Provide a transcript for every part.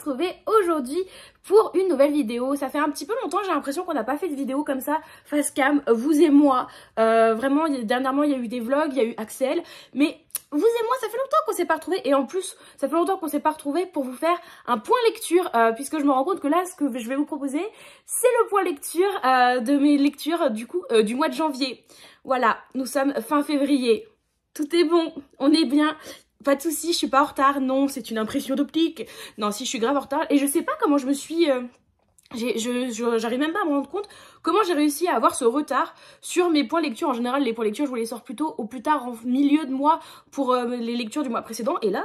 retrouver aujourd'hui pour une nouvelle vidéo. Ça fait un petit peu longtemps, j'ai l'impression qu'on n'a pas fait de vidéo comme ça, face cam, vous et moi. Vraiment, dernièrement, il y a eu des vlogs, il y a eu Axel, mais vous et moi, ça fait longtemps qu'on s'est pas retrouvés. Et en plus, ça fait longtemps qu'on s'est pas retrouvés pour vous faire un point lecture, puisque je me rends compte que là, ce que je vais vous proposer, c'est le point lecture de mes lectures du mois de janvier. Voilà, nous sommes fin février. Tout est bon, on est bien. Pas de soucis, je suis pas en retard. Non, c'est une impression d'optique. Non, si, je suis grave en retard. Et je sais pas comment je me suis... j'arrive même pas à me rendre compte comment j'ai réussi à avoir ce retard sur mes points lecture. En général, les points lecture, je vous les sors plutôt au plus tard en milieu de mois pour les lectures du mois précédent. Et là,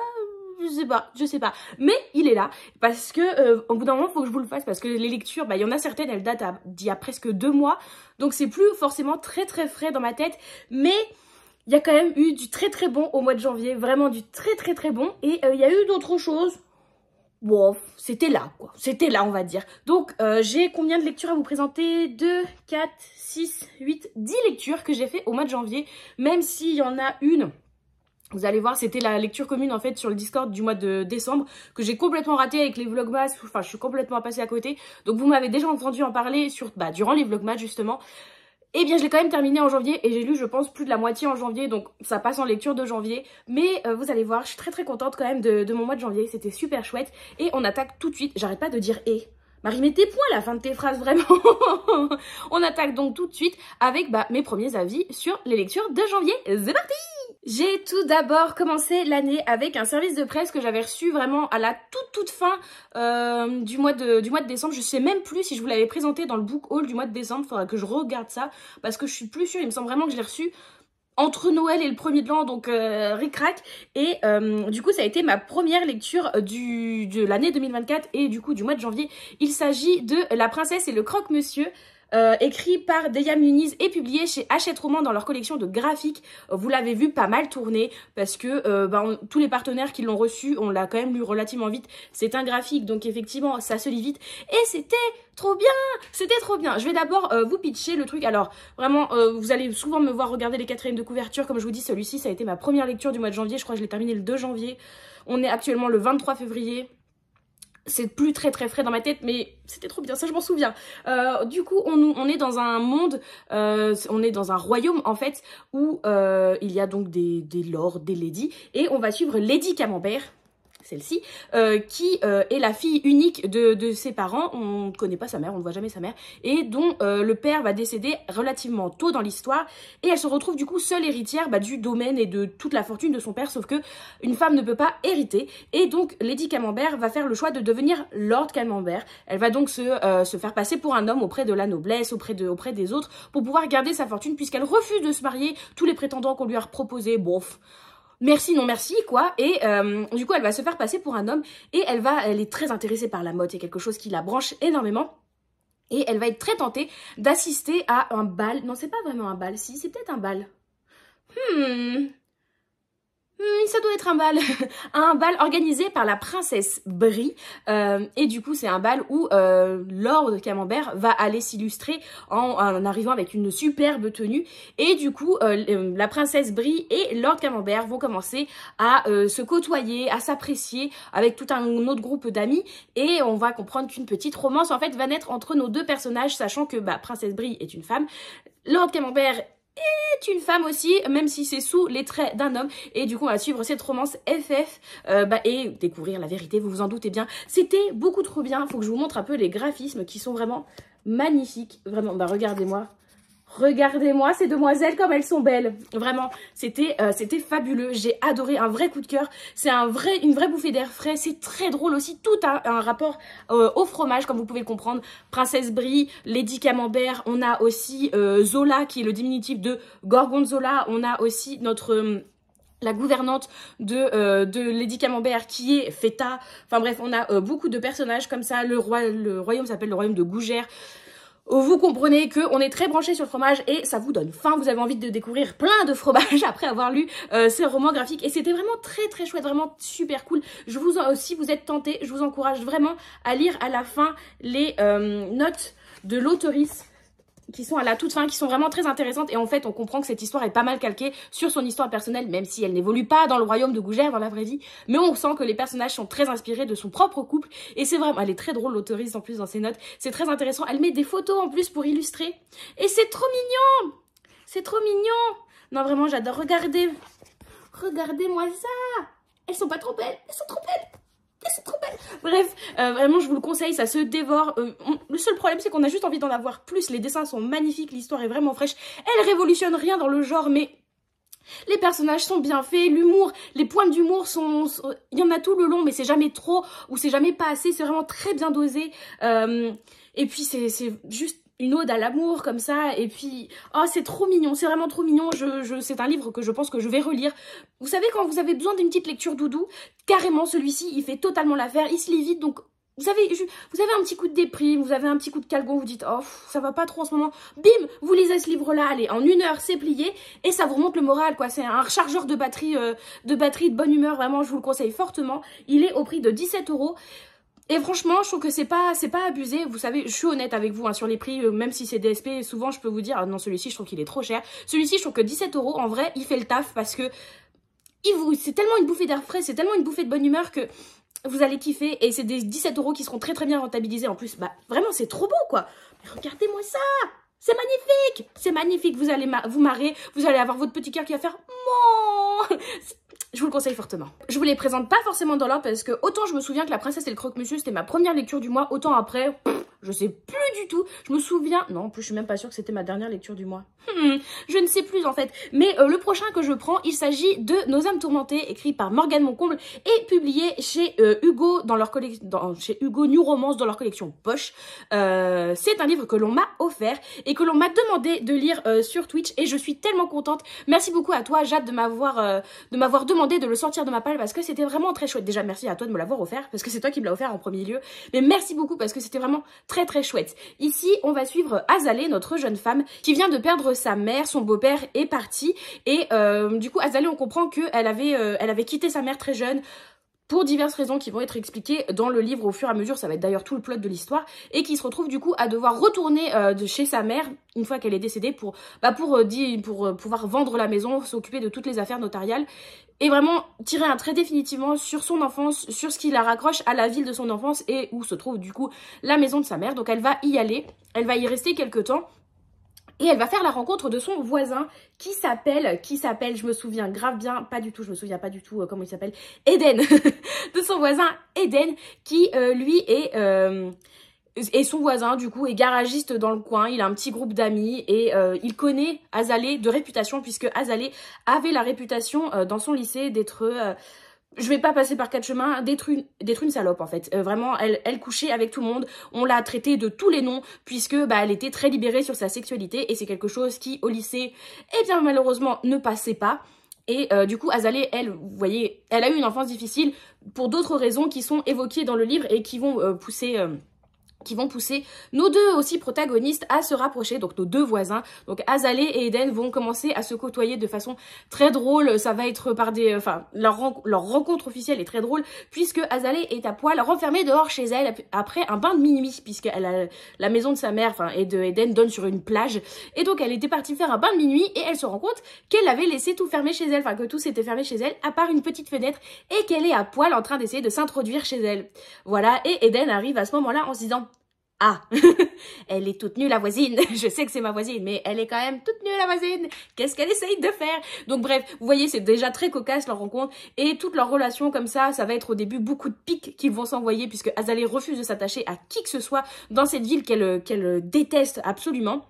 je sais pas. Mais il est là parce que au bout d'un moment, il faut que je vous le fasse parce que les lectures, bah, il y en a certaines, elles datent d'il y a presque 2 mois. Donc c'est plus forcément très frais dans ma tête. Mais il y a quand même eu du très bon au mois de janvier. Vraiment du très bon. Et il y a eu d'autres choses. Bon, c'était là, quoi. C'était là, on va dire. Donc, j'ai combien de lectures à vous présenter? 2, 4, 6, 8, 10 lectures que j'ai fait au mois de janvier. Même s'il y en a une, vous allez voir, c'était la lecture commune, en fait, sur le Discord du mois de décembre, que j'ai complètement raté avec les vlogmas. Enfin, je suis complètement passée à côté. Donc, vous m'avez déjà entendu en parler durant les vlogmas, justement. Eh bien, je l'ai quand même terminé en janvier et j'ai lu, je pense, plus de la moitié en janvier. Donc, ça passe en lecture de janvier. Mais vous allez voir, je suis très contente quand même de mon mois de janvier. C'était super chouette. Et on attaque tout de suite. J'arrête pas de dire « et ». Marie, mets tes points à la fin de tes phrases, vraiment. On attaque donc tout de suite avec mes premiers avis sur les lectures de janvier. C'est parti! J'ai tout d'abord commencé l'année avec un service de presse que j'avais reçu vraiment à la toute fin du mois de décembre. Je sais même plus si je vous l'avais présenté dans le book haul du mois de décembre. Il faudra que je regarde ça parce que je suis plus sûre. Il me semble vraiment que je l'ai reçu entre Noël et le 1er de l'an, donc ric-rac. Et du coup, ça a été ma première lecture de l'année 2024 et du coup du mois de janvier. Il s'agit de La Princesse et le Croque-Monsieur. Écrit par Deya Muniz et publié chez Hachette Roman dans leur collection de graphiques. Vous l'avez vu pas mal tourner parce que tous les partenaires qui l'ont reçu, on l'a quand même lu relativement vite. C'est un graphique, donc effectivement ça se lit vite et c'était trop bien, c'était trop bien. Je vais d'abord vous pitcher le truc. Alors vraiment, vous allez souvent me voir regarder les 4e de couverture. Comme je vous dis, celui-ci ça a été ma première lecture du mois de janvier. Je crois que je l'ai terminé le 2 janvier. On est actuellement le 23 février. C'est plus très frais dans ma tête, mais c'était trop bien, ça je m'en souviens. Du coup, on est dans un monde, on est dans un royaume en fait, où il y a donc des lords, des ladies, et on va suivre Lady Camembert, celle-ci, qui est la fille unique de ses parents. On ne connaît pas sa mère, on ne voit jamais sa mère, et dont le père va décéder relativement tôt dans l'histoire, et elle se retrouve du coup seule héritière du domaine et de toute la fortune de son père, sauf que une femme ne peut pas hériter, et donc Lady Camembert va faire le choix de devenir Lord Camembert. Elle va donc se faire passer pour un homme auprès de la noblesse, auprès des autres, pour pouvoir garder sa fortune, puisqu'elle refuse de se marier. Tous les prétendants qu'on lui a proposés, bof, merci, non merci, quoi. Et du coup, elle va se faire passer pour un homme et elle est très intéressée par la mode. C'est quelque chose qui la branche énormément. Et elle va être très tentée d'assister à un bal. Non, c'est pas vraiment un bal. Si, c'est peut-être un bal. Ça doit être un bal organisé par la princesse Brie, et du coup c'est un bal où Lord Camembert va aller s'illustrer en arrivant avec une superbe tenue, et du coup la princesse Brie et Lord Camembert vont commencer à se côtoyer, à s'apprécier avec tout un autre groupe d'amis, et on va comprendre qu'une petite romance en fait va naître entre nos deux personnages, sachant que princesse Brie est une femme, Lord Camembert est une femme aussi, même si c'est sous les traits d'un homme. Et du coup, on va suivre cette romance FF et découvrir la vérité, vous vous en doutez bien. C'était beaucoup trop bien. Faut que je vous montre un peu les graphismes qui sont vraiment magnifiques. Vraiment, regardez-moi. Regardez-moi ces demoiselles comme elles sont belles. Vraiment, c'était fabuleux. J'ai adoré, un vrai coup de cœur. C'est une vraie bouffée d'air frais. C'est très drôle aussi. Tout a un rapport au fromage, comme vous pouvez le comprendre. Princesse Brie, Lady Camembert. On a aussi Zola, qui est le diminutif de Gorgonzola. On a aussi la gouvernante de Lady Camembert qui est Feta. Enfin bref, on a beaucoup de personnages comme ça. Le royaume s'appelle le royaume de Gougère. Vous comprenez qu'on est très branché sur le fromage et ça vous donne faim, vous avez envie de découvrir plein de fromages après avoir lu ces romans graphiques. Et c'était vraiment très chouette, vraiment super cool. Si vous êtes tenté, je vous encourage vraiment à lire à la fin les notes de l'auteurice. à la toute fin, qui sont vraiment très intéressantes. Et en fait, on comprend que cette histoire est pas mal calquée sur son histoire personnelle, même si elle n'évolue pas dans le royaume de Gougère, dans la vraie vie. Mais on sent que les personnages sont très inspirés de son propre couple. Et c'est vraiment... Elle est très drôle, l'auteuriste, en plus, dans ses notes. C'est très intéressant. Elle met des photos, en plus, pour illustrer. Et c'est trop mignon! C'est trop mignon! Non, vraiment, j'adore. Regardez. Regardez-moi ça! Elles sont pas trop belles. Elles sont trop belles. C'est trop belle. Bref, vraiment je vous le conseille, ça se dévore. Le seul problème c'est qu'on a juste envie d'en avoir plus. Les dessins sont magnifiques, l'histoire est vraiment fraîche. Elle révolutionne rien dans le genre, mais les personnages sont bien faits, l'humour, les points d'humour sont... Il y en a tout le long, mais c'est jamais trop ou c'est jamais pas assez. C'est vraiment très bien dosé. Et puis c'est juste une ode à l'amour comme ça, et puis oh c'est trop mignon, c'est vraiment trop mignon. C'est un livre que je pense que je vais relire. Vous savez, quand vous avez besoin d'une petite lecture doudou, carrément celui-ci il fait totalement l'affaire, il se lit vite. Donc vous avez un petit coup de déprime, vous avez un petit coup de calgon, vous dites oh ça va pas trop en ce moment, bim, vous lisez ce livre là, allez, en 1 heure c'est plié et ça vous remonte le moral quoi. C'est un rechargeur de batterie de bonne humeur, vraiment je vous le conseille fortement. Il est au prix de 17 €. Et franchement, je trouve que c'est pas abusé. Vous savez, je suis honnête avec vous hein, sur les prix, même si c'est DSP, souvent je peux vous dire, ah non, celui-ci, je trouve qu'il est trop cher. Celui-ci, je trouve que 17 €, en vrai, il fait le taf parce que c'est tellement une bouffée d'air frais, c'est tellement une bouffée de bonne humeur que vous allez kiffer. Et c'est des 17 € qui seront très très bien rentabilisés en plus. Bah, vraiment, c'est trop beau quoi. Mais regardez-moi ça! C'est magnifique! C'est magnifique, vous allez vous marrer, vous allez avoir votre petit cœur qui va faire « Mouah !» Je vous le conseille fortement. Je vous les présente pas forcément dans l'ordre parce que autant je me souviens que La Princesse et le Croque-Monsieur c'était ma première lecture du mois, autant après, je sais plus du tout. Je me souviens, non en plus je suis même pas sûre que c'était ma dernière lecture du mois. Je ne sais plus en fait. Mais le prochain que je prends, il s'agit de Nos âmes tourmentées, écrit par Morgane Moncomble et publié chez Hugo dans leur chez Hugo New Romance dans leur collection Poche. C'est un livre que l'on m'a offert et que l'on m'a demandé de lire sur Twitch et je suis tellement contente. Merci beaucoup à toi Jade de m'avoir demandé de le sortir de ma palle parce que c'était vraiment très chouette. Déjà merci à toi de me l'avoir offert parce que c'est toi qui me l'as offert en premier lieu. Mais merci beaucoup parce que c'était vraiment très très chouette. Ici on va suivre Azalée, notre jeune femme qui vient de perdre sa mère, son beau-père est parti et du coup Azalée on comprend qu'elle avait quitté sa mère très jeune pour diverses raisons qui vont être expliquées dans le livre au fur et à mesure, ça va être d'ailleurs tout le plot de l'histoire, et qui se retrouve du coup à devoir retourner de chez sa mère une fois qu'elle est décédée pour pouvoir vendre la maison, s'occuper de toutes les affaires notariales, et vraiment tirer un trait définitivement sur son enfance, sur ce qui la raccroche à la ville de son enfance et où se trouve du coup la maison de sa mère. Donc elle va y aller, elle va y rester quelques temps. Et elle va faire la rencontre de son voisin qui s'appelle, je me souviens grave bien, pas du tout, je me souviens pas du tout comment il s'appelle, Eden, de son voisin Eden, qui lui est son voisin du coup, est garagiste dans le coin, il a un petit groupe d'amis et il connaît Azalée de réputation puisque Azalée avait la réputation dans son lycée d'être... je vais pas passer par 4 chemins, d'être une salope en fait. Vraiment, elle couchait avec tout le monde. On l'a traitée de tous les noms puisque elle était très libérée sur sa sexualité et c'est quelque chose qui au lycée, eh bien malheureusement, ne passait pas. Et du coup, Azalée, elle, vous voyez, elle a eu une enfance difficile pour d'autres raisons qui sont évoquées dans le livre et qui vont pousser nos deux aussi protagonistes à se rapprocher, donc nos deux voisins. Donc Azalée et Eden vont commencer à se côtoyer de façon très drôle. Ça va être par leur rencontre officielle est très drôle puisque Azalée est à poil renfermée dehors chez elle après un bain de minuit puisque la maison de sa mère, et de Eden donne sur une plage. Et donc elle était partie faire un bain de minuit et elle se rend compte qu'elle avait laissé tout fermé chez elle, que tout s'était fermé chez elle à part une petite fenêtre et qu'elle est à poil en train d'essayer de s'introduire chez elle. Voilà, et Eden arrive à ce moment-là en se disant: ah, elle est toute nue la voisine, je sais que c'est ma voisine, mais elle est quand même toute nue la voisine, qu'est-ce qu'elle essaye de faire? Donc bref, vous voyez, c'est déjà très cocasse leur rencontre, et toute leur relation comme ça va être au début beaucoup de piques qu'ils vont s'envoyer, puisque Azalée refuse de s'attacher à qui que ce soit dans cette ville qu'elle déteste absolument.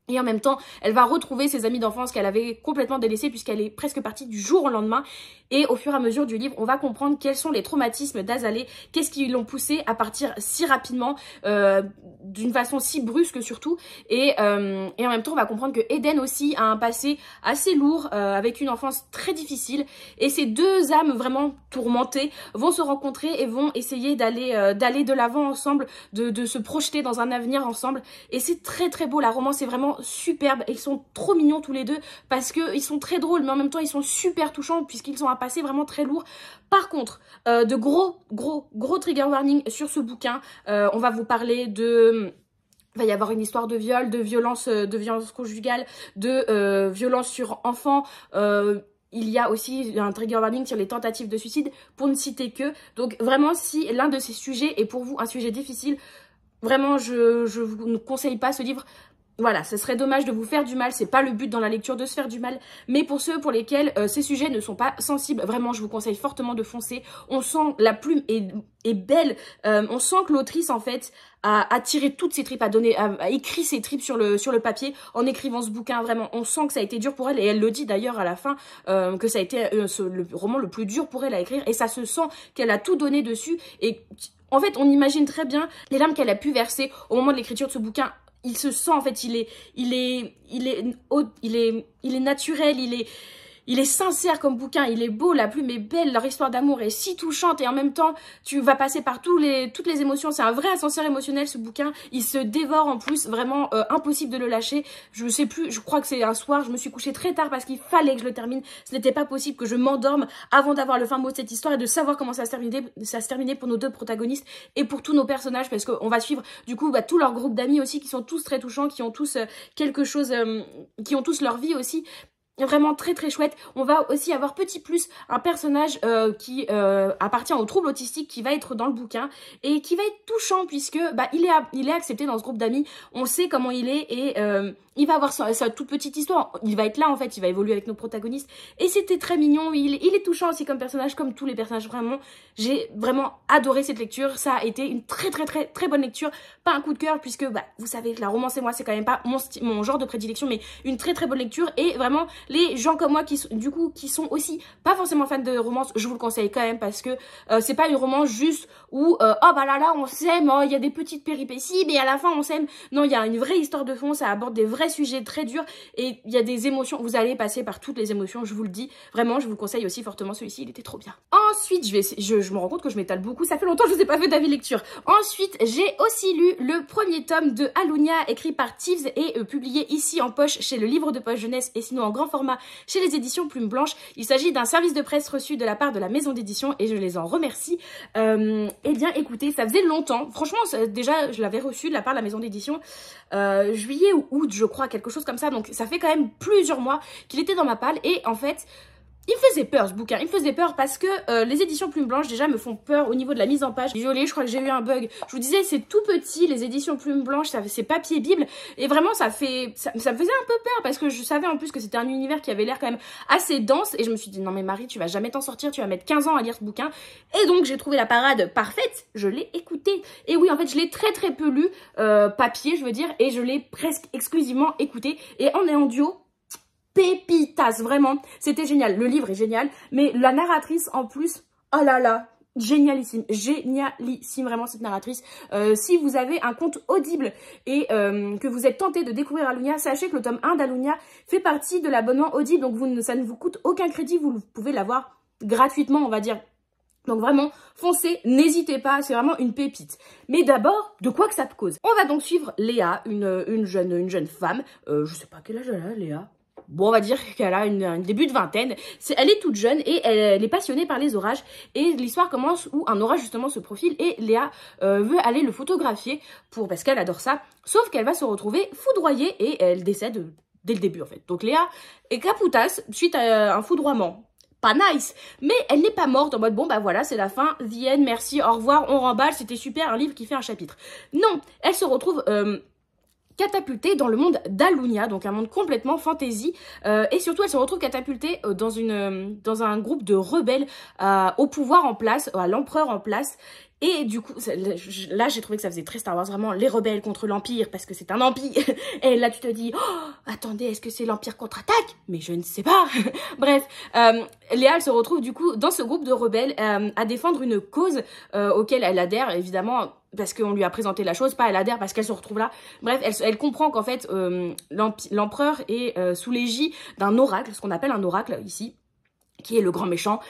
Et en même temps, elle va retrouver ses amis d'enfance qu'elle avait complètement délaissés puisqu'elle est presque partie du jour au lendemain. Et au fur et à mesure du livre, on va comprendre quels sont les traumatismes d'Azalée, qu'est-ce qui l'ont poussée à partir si rapidement, d'une façon si brusque surtout. Et en même temps, on va comprendre que Eden aussi a un passé assez lourd, avec une enfance très difficile. Et ces deux âmes vraiment tourmentées vont se rencontrer et vont essayer d'aller de l'avant ensemble, de se projeter dans un avenir ensemble. Et c'est très très beau, la romance est vraiment superbe. Ils sont trop mignons tous les deux parce que ils sont très drôles mais en même temps ils sont super touchants puisqu'ils ont un passé vraiment très lourd. Par contre, de gros trigger warning sur ce bouquin. On va vous parler de il va y avoir une histoire de viol, de violence conjugale, de violence sur enfants. Il y a aussi un trigger warning sur les tentatives de suicide, pour ne citer que. Donc vraiment, si l'un de ces sujets est pour vous un sujet difficile, vraiment, je vous ne conseille pas ce livre. Voilà, ce serait dommage de vous faire du mal, c'est pas le but dans la lecture de se faire du mal, mais pour ceux pour lesquels ces sujets ne sont pas sensibles, vraiment je vous conseille fortement de foncer. On sent, la plume est belle, on sent que l'autrice en fait a tiré toutes ses tripes, a écrit ses tripes sur le papier en écrivant ce bouquin, vraiment on sent que ça a été dur pour elle, et elle le dit d'ailleurs à la fin, que ça a été le roman le plus dur pour elle à écrire, et ça se sent qu'elle a tout donné dessus, et en fait on imagine très bien les larmes qu'elle a pu verser au moment de l'écriture de ce bouquin. Il se sent en fait, il est naturel, il est sincère comme bouquin, il est beau, la plume est belle, leur histoire d'amour est si touchante et en même temps tu vas passer par toutes les émotions. C'est un vrai ascenseur émotionnel ce bouquin, il se dévore en plus, vraiment impossible de le lâcher. Je sais plus, je crois que c'est un soir, je me suis couchée très tard parce qu'il fallait que je le termine. Ce n'était pas possible que je m'endorme avant d'avoir le fin mot de cette histoire et de savoir comment ça se terminait pour nos deux protagonistes et pour tous nos personnages, parce qu'on va suivre du coup tout leur groupe d'amis aussi qui sont tous très touchants, qui ont tous quelque chose, qui ont tous leur vie aussi. Vraiment très très chouette. On va aussi avoir petit plus un personnage qui appartient au trouble autistique qui va être dans le bouquin et qui va être touchant puisque il est accepté dans ce groupe d'amis. On sait comment il est et il va avoir sa toute petite histoire. Il va être là en fait, il va évoluer avec nos protagonistes et c'était très mignon. Il est touchant aussi comme personnage, comme tous les personnages. Vraiment, j'ai vraiment adoré cette lecture. Ça a été une très très très très bonne lecture. Pas un coup de cœur puisque vous savez que la romance et moi c'est quand même pas mon genre de prédilection, mais une très très bonne lecture et vraiment les gens comme moi qui sont aussi pas forcément fans de romance, je vous le conseille quand même parce que c'est pas une romance juste où oh bah là on s'aime, il y a des petites péripéties mais à la fin on s'aime. Non, il y a une vraie histoire de fond, ça aborde des vrais sujets très durs et il y a des émotions, vous allez passer par toutes les émotions, je vous le dis. Vraiment, je vous conseille aussi fortement celui-ci, il était trop bien. Ensuite, je me rends compte que je m'étale beaucoup, ça fait longtemps que je vous ai pas fait d'avis lecture. Ensuite, j'ai aussi lu le premier tome de Alunia écrit par Teeves et publié ici en poche chez le livre de poche jeunesse et sinon en grand format chez les éditions Plume Blanche. Il s'agit d'un service de presse reçu de la part de la maison d'édition et je les en remercie. Eh bien écoutez, ça faisait longtemps, franchement déjà je l'avais reçu de la part de la maison d'édition juillet ou août je crois, quelque chose comme ça, donc ça fait quand même plusieurs mois qu'il était dans ma palle et en fait il me faisait peur ce bouquin, il me faisait peur parce que les éditions Plume Blanche déjà me font peur au niveau de la mise en page. Désolée, je crois que j'ai eu un bug. Je vous disais, c'est tout petit, les éditions Plume Blanche, c'est papier bible. Et vraiment, ça me faisait un peu peur parce que je savais en plus que c'était un univers qui avait l'air quand même assez dense. Et je me suis dit, non mais Marie, tu vas jamais t'en sortir, tu vas mettre 15 ans à lire ce bouquin. Et donc, j'ai trouvé la parade parfaite, je l'ai écouté. Et oui, en fait, je l'ai très très peu lu, papier, je veux dire, et je l'ai presque exclusivement écouté. Et en audio, pépitas, vraiment, c'était génial, le livre est génial, mais la narratrice en plus, oh là là, génialissime, génialissime vraiment cette narratrice. Si vous avez un compte Audible et que vous êtes tenté de découvrir Alunia, sachez que le tome 1 d'Alunia fait partie de l'abonnement Audible, donc ça ne vous coûte aucun crédit, vous pouvez l'avoir gratuitement on va dire. Donc vraiment, foncez, n'hésitez pas, c'est vraiment une pépite. Mais d'abord, de quoi que ça te cause? On va donc suivre Léa, une jeune femme, je sais pas quel âge elle a, Léa. Bon, on va dire qu'elle a un début de vingtaine. Elle est toute jeune et elle est passionnée par les orages. Et l'histoire commence où un orage justement se profile et Léa veut aller le photographier parce qu'elle adore ça. Sauf qu'elle va se retrouver foudroyée et elle décède dès le début en fait. Donc Léa est capoutasse suite à un foudroiement. Pas nice, mais elle n'est pas morte en mode bon bah voilà c'est la fin, the end, merci, au revoir, on remballe, c'était super, un livre qui fait un chapitre. Non, elle se retrouve catapultée dans le monde d'Alunia, donc un monde complètement fantasy, et surtout elle se retrouve catapultée dans un groupe de rebelles au pouvoir en place, à l'empereur en place. Et du coup, là, j'ai trouvé que ça faisait très Star Wars, vraiment, les rebelles contre l'Empire, parce que c'est un empire. Et là, tu te dis, oh, attendez, est-ce que c'est l'Empire contre-attaque? Mais je ne sais pas. Bref, Léa, elle se retrouve du coup dans ce groupe de rebelles à défendre une cause auquel elle adhère, évidemment, parce qu'on lui a présenté la chose, pas elle adhère parce qu'elle se retrouve là. Bref, elle comprend qu'en fait, l'empereur est sous l'égide d'un oracle, ce qu'on appelle un oracle ici, qui est le grand méchant,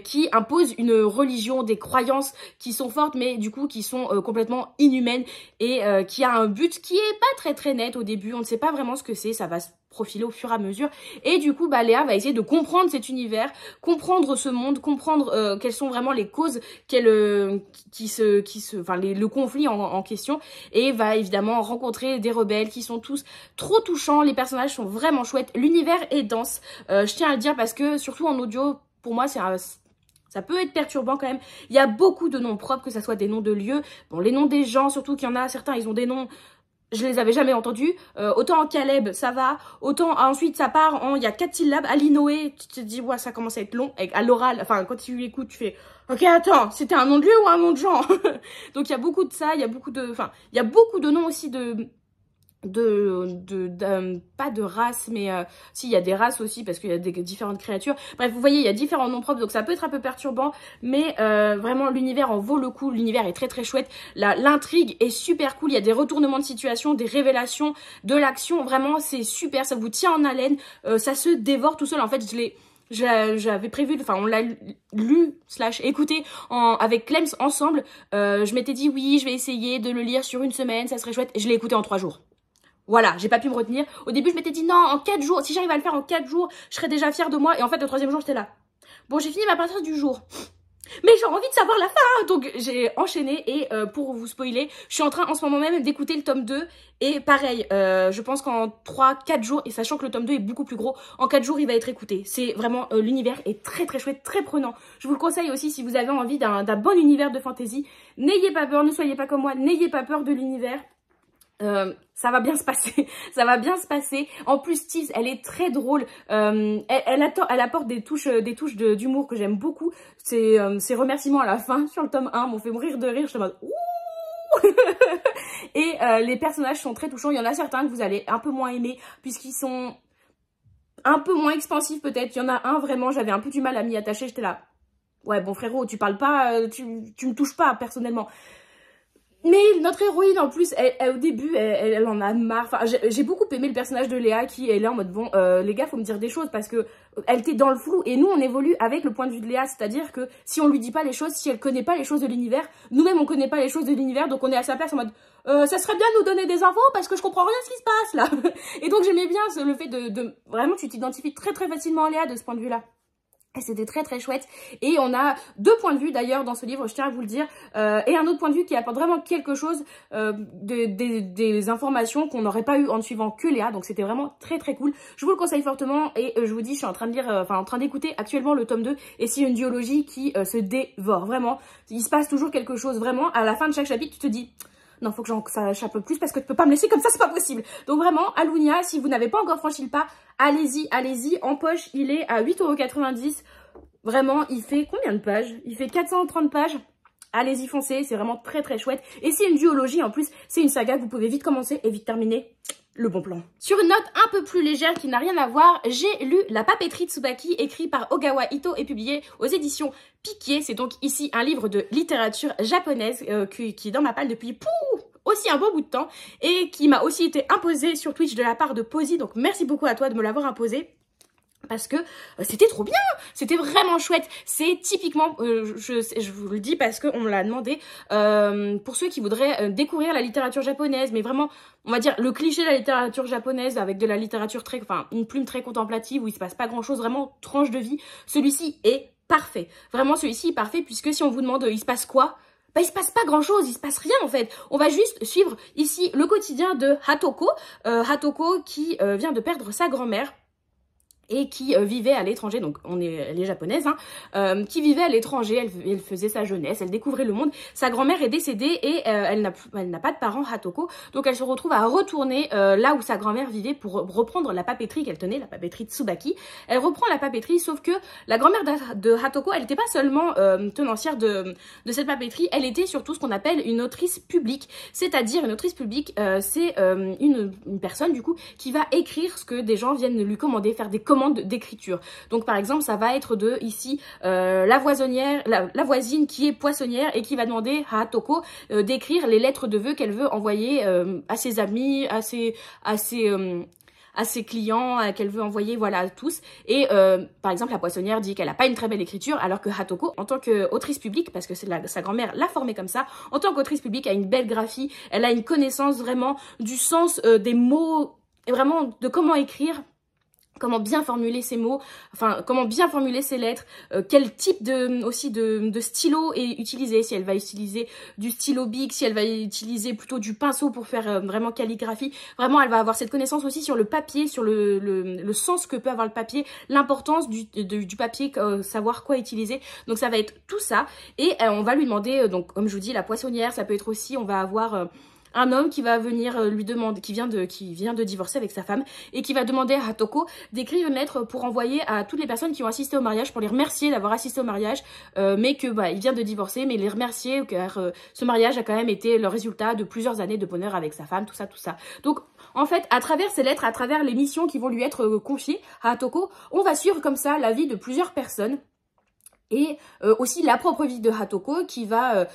qui impose une religion, des croyances qui sont fortes, mais du coup qui sont complètement inhumaines et qui a un but qui est pas très net au début. On ne sait pas vraiment ce que c'est, ça va profiler au fur et à mesure. Et du coup, bah, Léa va essayer de comprendre cet univers, comprendre ce monde, comprendre quelles sont vraiment les causes le conflit en question, et va évidemment rencontrer des rebelles qui sont tous trop touchants. Les personnages sont vraiment chouettes, l'univers est dense, je tiens à le dire parce que surtout en audio, pour moi ça peut être perturbant quand même. Il y a beaucoup de noms propres, que ce soit des noms de lieux, bon, les noms des gens, surtout qu'il y en a certains, ils ont des noms, je les avais jamais entendus. Autant en Caleb, ça va. Autant ensuite, ça part en, il y a 4 syllabes. Alinoé, tu te dis, ouais, ça commence à être long. À l'oral, enfin, quand tu l'écoutes, tu fais, ok, attends, c'était un nom de lieu ou un nom de genre? Donc, il y a beaucoup de ça, il y a beaucoup de, enfin, il y a beaucoup de noms aussi pas de race, mais si, il y a des races aussi parce qu'il y a des différentes créatures. Bref, vous voyez, il y a différents noms propres, donc ça peut être un peu perturbant, mais vraiment l'univers en vaut le coup. L'univers est très très chouette, l'intrigue est super cool, il y a des retournements de situation, des révélations, de l'action, vraiment c'est super, ça vous tient en haleine, ça se dévore tout seul. En fait, j'avais prévu, enfin on l'a lu / écouté avec Clems ensemble. Je m'étais dit oui, je vais essayer de le lire sur une semaine, ça serait chouette, et je l'ai écouté en 3 jours. Voilà, j'ai pas pu me retenir. Au début, je m'étais dit non, en 4 jours, si j'arrive à le faire en 4 jours, je serais déjà fière de moi. Et en fait, le 3e jour, j'étais là. Bon, j'ai fini ma partie du jour. Mais j'ai envie de savoir la fin. Donc, j'ai enchaîné et pour vous spoiler, je suis en train en ce moment même d'écouter le tome 2. Et pareil, je pense qu'en 3-4 jours, et sachant que le tome 2 est beaucoup plus gros, en 4 jours, il va être écouté. C'est vraiment, l'univers est très très chouette, très prenant. Je vous le conseille aussi si vous avez envie d'un bon univers de fantasy. N'ayez pas peur, ne soyez pas comme moi, n'ayez pas peur de l'univers. Ça va bien se passer, ça va bien se passer. En plus, Tease, elle est très drôle. Elle apporte des touches d'humour que j'aime beaucoup. Ses remerciements à la fin sur le tome 1 m'ont fait mourir de rire. Je suis en mode ouh. Et les personnages sont très touchants. Il y en a certains que vous allez un peu moins aimer puisqu'ils sont un peu moins expansifs peut-être. Il y en a un vraiment, j'avais un peu du mal à m'y attacher. J'étais là, ouais bon frérot, tu parles pas, tu me touches pas personnellement. Mais notre héroïne, en plus, au début, elle en a marre. Enfin, j'ai beaucoup aimé le personnage de Léa qui est là en mode, bon, les gars, faut me dire des choses parce que elle était dans le flou. Et nous, on évolue avec le point de vue de Léa. C'est-à-dire que si on lui dit pas les choses, si elle connaît pas les choses de l'univers, nous-mêmes, on connaît pas les choses de l'univers. Donc, on est à sa place en mode, ça serait bien de nous donner des infos parce que je comprends rien à ce qui se passe, là. Et donc, j'aimais bien le fait de vraiment, tu t'identifies très, très facilement à Léa de ce point de vue-là. Et c'était très très chouette. Et on a 2 points de vue d'ailleurs dans ce livre, je tiens à vous le dire. Et un autre point de vue qui apporte vraiment quelque chose, des informations qu'on n'aurait pas eu en ne suivant que Léa. Donc c'était vraiment très très cool. Je vous le conseille fortement et je vous dis, je suis en train de lire, en train d'écouter actuellement le tome 2. Et c'est une duologie qui se dévore, vraiment. Il se passe toujours quelque chose, vraiment. À la fin de chaque chapitre, tu te dis... Non, faut que j'en sache un peu plus parce que tu peux pas me laisser comme ça, c'est pas possible. Donc vraiment, Alunia, si vous n'avez pas encore franchi le pas, allez-y, allez-y. En poche, il est à 8,90 €. Vraiment, il fait combien de pages? Il fait 430 pages. Allez-y, foncez, c'est vraiment très très chouette. Et c'est une duologie en plus, c'est une saga que vous pouvez vite commencer et vite terminer. Le bon plan. Sur une note un peu plus légère qui n'a rien à voir, j'ai lu La papeterie Tsubaki, écrit par Ogawa Ito et publié aux éditions Piquier. C'est donc ici un livre de littérature japonaise qui est dans ma palle depuis aussi un bon bout de temps et qui m'a aussi été imposé sur Twitch de la part de Posy. Donc merci beaucoup à toi de me l'avoir imposé. Parce que c'était trop bien, c'était vraiment chouette. C'est typiquement, je vous le dis parce qu'on me l'a demandé, pour ceux qui voudraient découvrir la littérature japonaise, mais vraiment, on va dire, le cliché de la littérature japonaise avec de la littérature très, enfin, une plume très contemplative où il se passe pas grand chose, vraiment tranche de vie. Celui-ci est parfait. Vraiment, celui-ci est parfait puisque si on vous demande il se passe quoi? Bah, il se passe pas grand chose, il se passe rien en fait. On va juste suivre ici le quotidien de Hatoko. Hatoko qui vient de perdre sa grand-mère. Et qui vivait à l'étranger, donc elle est japonaise, hein, qui vivait à l'étranger, elle faisait sa jeunesse, elle découvrait le monde. Sa grand-mère est décédée et elle n'a pas de parents, Hatoko, donc elle se retrouve à retourner là où sa grand-mère vivait pour reprendre la papeterie qu'elle tenait, la papeterie Tsubaki. Elle reprend la papeterie, sauf que la grand-mère de Hatoko, elle n'était pas seulement tenancière de cette papeterie, elle était surtout ce qu'on appelle une autrice publique, c'est-à-dire une autrice publique, c'est une personne du coup qui va écrire ce que des gens viennent lui commander, faire des commandes d'écriture. Donc par exemple ça va être de ici la voisine qui est poissonnière et qui va demander à Hatoko d'écrire les lettres de vœux qu'elle veut envoyer à ses amis, à ses clients, qu'elle veut envoyer, voilà, à tous. Et par exemple, la poissonnière dit qu'elle n'a pas une très belle écriture, alors que Hatoko, en tant qu'autrice publique, parce que sa grand-mère l'a formée comme ça, en tant qu'autrice publique, a une belle graphie, elle a une connaissance vraiment du sens des mots et vraiment de comment écrire, comment bien formuler ses mots, enfin comment bien formuler ses lettres, quel type de stylo est utilisé, si elle va utiliser du stylo bic, si elle va utiliser plutôt du pinceau pour faire vraiment calligraphie. Vraiment elle va avoir cette connaissance aussi sur le papier, sur le sens que peut avoir le papier, l'importance du papier, savoir quoi utiliser. Donc ça va être tout ça et on va lui demander, donc comme je vous dis la poissonnière, ça peut être aussi, on va avoir... un homme qui va venir lui demander, qui vient de divorcer avec sa femme et qui va demander à Hatoko d'écrire une lettre pour envoyer à toutes les personnes qui ont assisté au mariage, pour les remercier d'avoir assisté au mariage, mais que il vient de divorcer, mais les remercier car ce mariage a quand même été le résultat de plusieurs années de bonheur avec sa femme, tout ça, tout ça. Donc en fait, à travers ces lettres, à travers les missions qui vont lui être confiées à Hatoko, on va suivre comme ça la vie de plusieurs personnes. Et aussi la propre vie de Hatoko qui va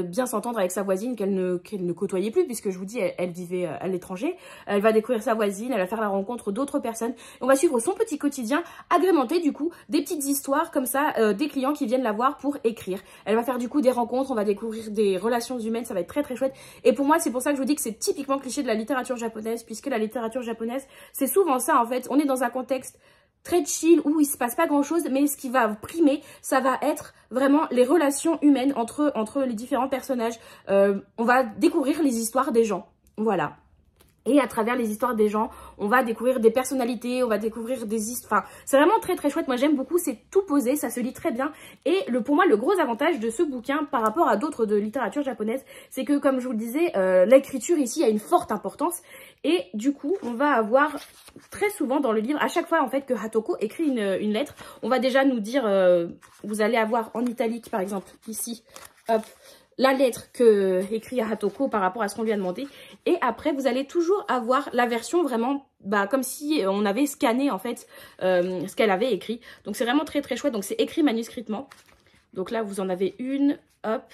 bien s'entendre avec sa voisine qu'elle ne côtoyait plus, puisque je vous dis elle vivait à l'étranger. Elle va découvrir sa voisine, elle va faire la rencontre d'autres personnes. On va suivre son petit quotidien agrémenté du coup des petites histoires comme ça, des clients qui viennent la voir pour écrire. Elle va faire du coup des rencontres, on va découvrir des relations humaines, ça va être très très chouette. Et pour moi c'est pour ça que je vous dis que c'est typiquement cliché de la littérature japonaise, puisque la littérature japonaise c'est souvent ça en fait. On est dans un contexte très chill où il se passe pas grand chose, mais ce qui va primer, ça va être vraiment les relations humaines entre les différents personnages. On va découvrir les histoires des gens, voilà. Et à travers les histoires des gens, on va découvrir des personnalités, on va découvrir des histoires. Enfin, c'est vraiment très très chouette. Moi j'aime beaucoup, c'est tout posé, ça se lit très bien. Et pour moi, le gros avantage de ce bouquin par rapport à d'autres de littérature japonaise, c'est que comme je vous le disais, l'écriture ici a une forte importance. Et du coup, on va avoir très souvent dans le livre, à chaque fois en fait que Hatoko écrit une lettre, on va déjà nous dire, vous allez avoir en italique par exemple, ici, hop, la lettre que écrit Hatoko par rapport à ce qu'on lui a demandé. Et après, vous allez toujours avoir la version vraiment comme si on avait scanné en fait ce qu'elle avait écrit. Donc c'est vraiment très très chouette. Donc c'est écrit manuscritement. Donc là, vous en avez une. Hop.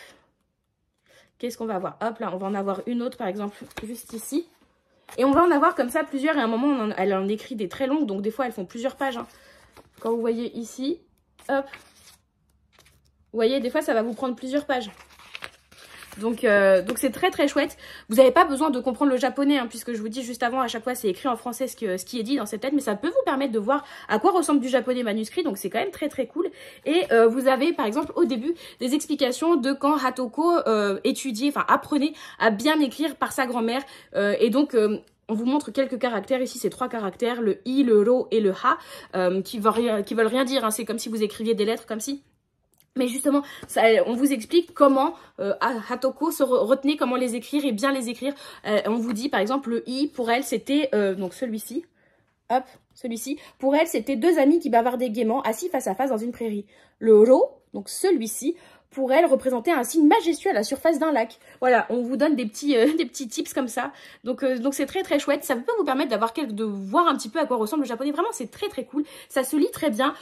Qu'est-ce qu'on va avoir? Hop, là, on va en avoir une autre par exemple juste ici. Et on va en avoir comme ça plusieurs. Et à un moment, elle en écrit des très longues. Donc des fois, elles font plusieurs pages. Hein. Quand vous voyez ici, hop. Vous voyez, des fois, ça va vous prendre plusieurs pages. Donc c'est très très chouette. Vous n'avez pas besoin de comprendre le japonais, hein, puisque je vous dis juste avant, à chaque fois c'est écrit en français ce qui est dit dans cette lettre, mais ça peut vous permettre de voir à quoi ressemble du japonais manuscrit, donc c'est quand même très très cool. Et vous avez par exemple au début des explications de quand Hatoko étudiait, enfin apprenait à bien écrire par sa grand-mère, et donc... on vous montre quelques caractères, ici c'est 3 caractères, le i, le ro et le ha, qui veulent rien dire, hein. C'est comme si vous écriviez des lettres comme si. Mais justement, ça, on vous explique comment Hatoko se retenait, comment les écrire et bien les écrire. On vous dit par exemple le i, pour elle c'était donc celui-ci, hop, celui-ci. Pour elle c'était 2 amis qui bavardaient gaiement, assis face à face dans une prairie. Le ro, donc celui-ci, pour elle représentait un signe majestueux à la surface d'un lac. Voilà, on vous donne des petits tips comme ça. Donc c'est très très chouette. Ça peut vous permettre de voir un petit peu à quoi ressemble le japonais. Vraiment, c'est très très cool. Ça se lit très bien.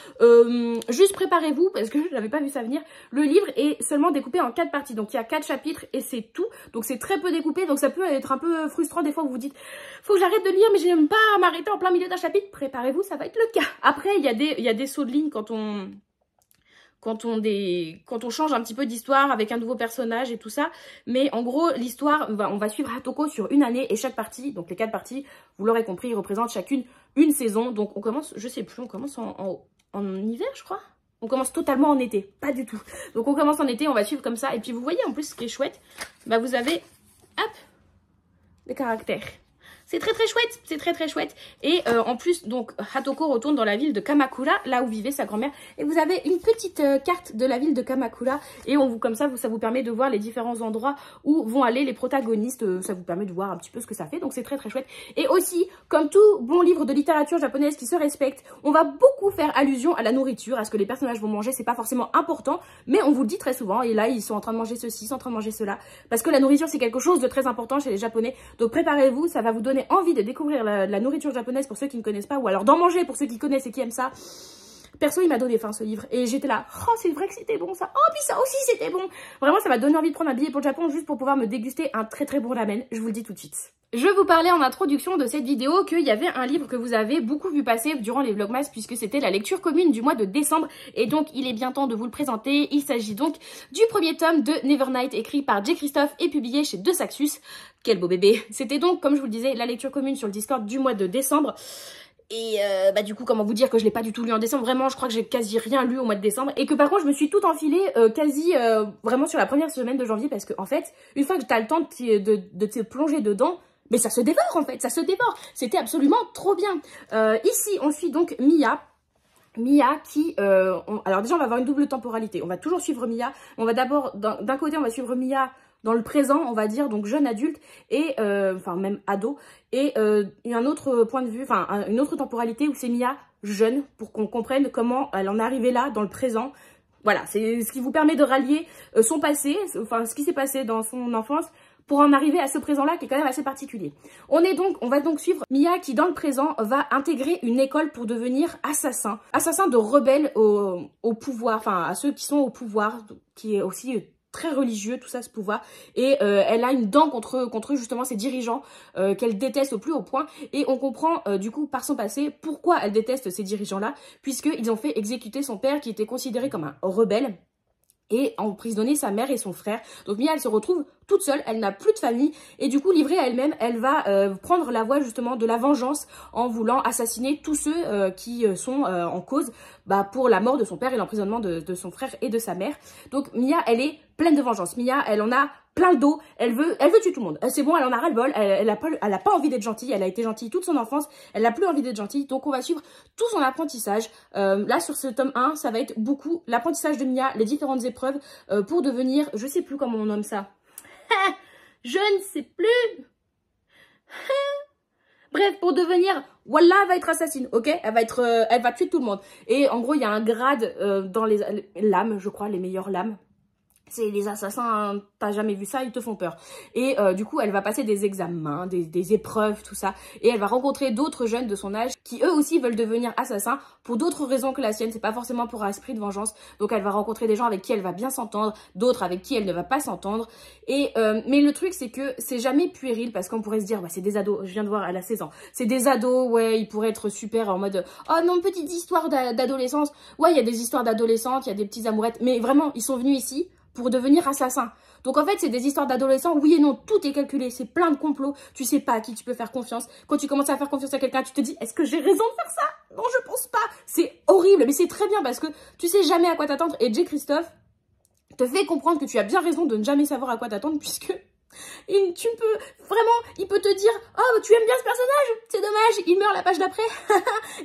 Juste préparez-vous, parce que je n'avais pas vu ça venir. Le livre est seulement découpé en 4 parties. Donc il y a 4 chapitres et c'est tout. Donc c'est très peu découpé. Donc ça peut être un peu frustrant des fois où vous dites « Faut que j'arrête de lire, mais je n'aime pas m'arrêter en plein milieu d'un chapitre. » Préparez-vous, ça va être le cas. Après, il y a des sauts de ligne quand on change un petit peu d'histoire avec un nouveau personnage et tout ça. Mais en gros, l'histoire, on va suivre Hatoko sur une année et chaque partie, donc les 4 parties, vous l'aurez compris, représentent chacune une saison. Donc on commence, je sais plus, on commence en hiver, je crois. On commence totalement en été, pas du tout. Donc on commence en été, on va suivre comme ça. Et puis vous voyez en plus ce qui est chouette, vous avez, hop, des caractères. C'est très très chouette, c'est très très chouette. Et en plus, donc, Hatoko retourne dans la ville de Kamakura, là où vivait sa grand-mère. Et vous avez une petite carte de la ville de Kamakura. Et comme ça vous permet de voir les différents endroits où vont aller les protagonistes. Ça vous permet de voir un petit peu ce que ça fait. Donc c'est très très chouette. Et aussi, comme tout bon livre de littérature japonaise qui se respecte, on va beaucoup faire allusion à la nourriture, à ce que les personnages vont manger. C'est pas forcément important, mais on vous le dit très souvent. Et là, ils sont en train de manger ceci, ils sont en train de manger cela. Parce que la nourriture, c'est quelque chose de très important chez les Japonais. Donc préparez-vous, ça va vous donner envie de découvrir la nourriture japonaise pour ceux qui ne connaissent pas, ou alors d'en manger pour ceux qui connaissent et qui aiment ça. Perso, il m'a donné faim ce livre et j'étais là, oh c'est vrai que c'était bon ça, oh puis ça aussi c'était bon. Vraiment ça m'a donné envie de prendre un billet pour le Japon juste pour pouvoir me déguster un très très bon ramen, je vous le dis tout de suite. Je vous parlais en introduction de cette vidéo qu'il y avait un livre que vous avez beaucoup vu passer durant les vlogmas puisque c'était la lecture commune du mois de décembre et donc il est bien temps de vous le présenter. Il s'agit donc du premier tome de Nevernight écrit par J. Christophe et publié chez De Saxus. Quel beau bébé. C'était donc, comme je vous le disais, la lecture commune sur le Discord du mois de décembre. Et du coup, comment vous dire que je l'ai pas du tout lu en décembre. Vraiment, je crois que j'ai quasi rien lu au mois de décembre. Et que par contre, je me suis tout enfilée vraiment sur la première semaine de janvier. Parce que en fait, une fois que tu as le temps de te plonger dedans, mais ça se dévore en fait, ça se dévore. C'était absolument trop bien. Ici, on suit donc Mia. Mia qui... alors déjà, on va avoir une double temporalité. On va toujours suivre Mia. On va d'abord, d'un côté, on va suivre Mia dans le présent, on va dire, donc jeune adulte, et enfin même ado. Et il y a un autre point de vue, enfin une autre temporalité où c'est Mia jeune, pour qu'on comprenne comment elle en est arrivée là, dans le présent. Voilà, c'est ce qui vous permet de rallier son passé, enfin ce qui s'est passé dans son enfance, pour en arriver à ce présent-là qui est quand même assez particulier. On va donc suivre Mia qui, dans le présent, va intégrer une école pour devenir assassin. Assassin de rebelles au pouvoir, enfin à ceux qui sont au pouvoir, qui est aussi très religieux, tout ça, ce pouvoir. Et elle a une dent contre justement ces dirigeants qu'elle déteste au plus haut point. Et on comprend du coup par son passé pourquoi elle déteste ces dirigeants-là, puisqu'ils ont fait exécuter son père qui était considéré comme un rebelle, et emprisonner sa mère et son frère. Donc Mia, elle se retrouve toute seule, elle n'a plus de famille, et du coup, livrée à elle-même, elle va prendre la voie justement de la vengeance en voulant assassiner tous ceux qui sont en cause pour la mort de son père et l'emprisonnement de son frère et de sa mère. Donc Mia, elle est pleine de vengeance. Mia, elle en a plein le dos, elle veut tuer tout le monde. C'est bon, elle en a ras-le-bol, elle a pas envie d'être gentille, elle a été gentille toute son enfance, elle n'a plus envie d'être gentille, donc on va suivre tout son apprentissage. Là, sur ce tome 1, ça va être beaucoup l'apprentissage de Mia, les différentes épreuves pour devenir, je sais plus comment on nomme ça. Je ne sais plus. Bref, pour devenir, voilà, elle va être assassine, ok? Elle va tuer tout le monde. Et en gros, il y a un grade dans les lames, je crois, les meilleures lames. C'est les assassins, hein, t'as jamais vu ça, ils te font peur. Et du coup, elle va passer des examens, des épreuves, tout ça. Et elle va rencontrer d'autres jeunes de son âge qui eux aussi veulent devenir assassins pour d'autres raisons que la sienne. C'est pas forcément pour un esprit de vengeance. Donc elle va rencontrer des gens avec qui elle va bien s'entendre, d'autres avec qui elle ne va pas s'entendre. Et mais le truc, c'est que c'est jamais puéril parce qu'on pourrait se dire, c'est des ados. Je viens de voir, elle a 16 ans. C'est des ados, ouais, ils pourraient être super en mode, oh non, petite histoire d'adolescence. Ouais, il y a des histoires d'adolescentes, il y a des petites amourettes. Mais vraiment, ils sont venus ici pour devenir assassin. Donc en fait, c'est des histoires d'adolescents, oui et non, tout est calculé, c'est plein de complots, tu sais pas à qui tu peux faire confiance. Quand tu commences à faire confiance à quelqu'un, tu te dis, est-ce que j'ai raison de faire ça? Non, je pense pas. C'est horrible, mais c'est très bien parce que tu sais jamais à quoi t'attendre. Et J. Christophe te fait comprendre que tu as bien raison de ne jamais savoir à quoi t'attendre puisque tu peux, vraiment, il peut te dire, oh, tu aimes bien ce personnage, c'est dommage, il meurt la page d'après.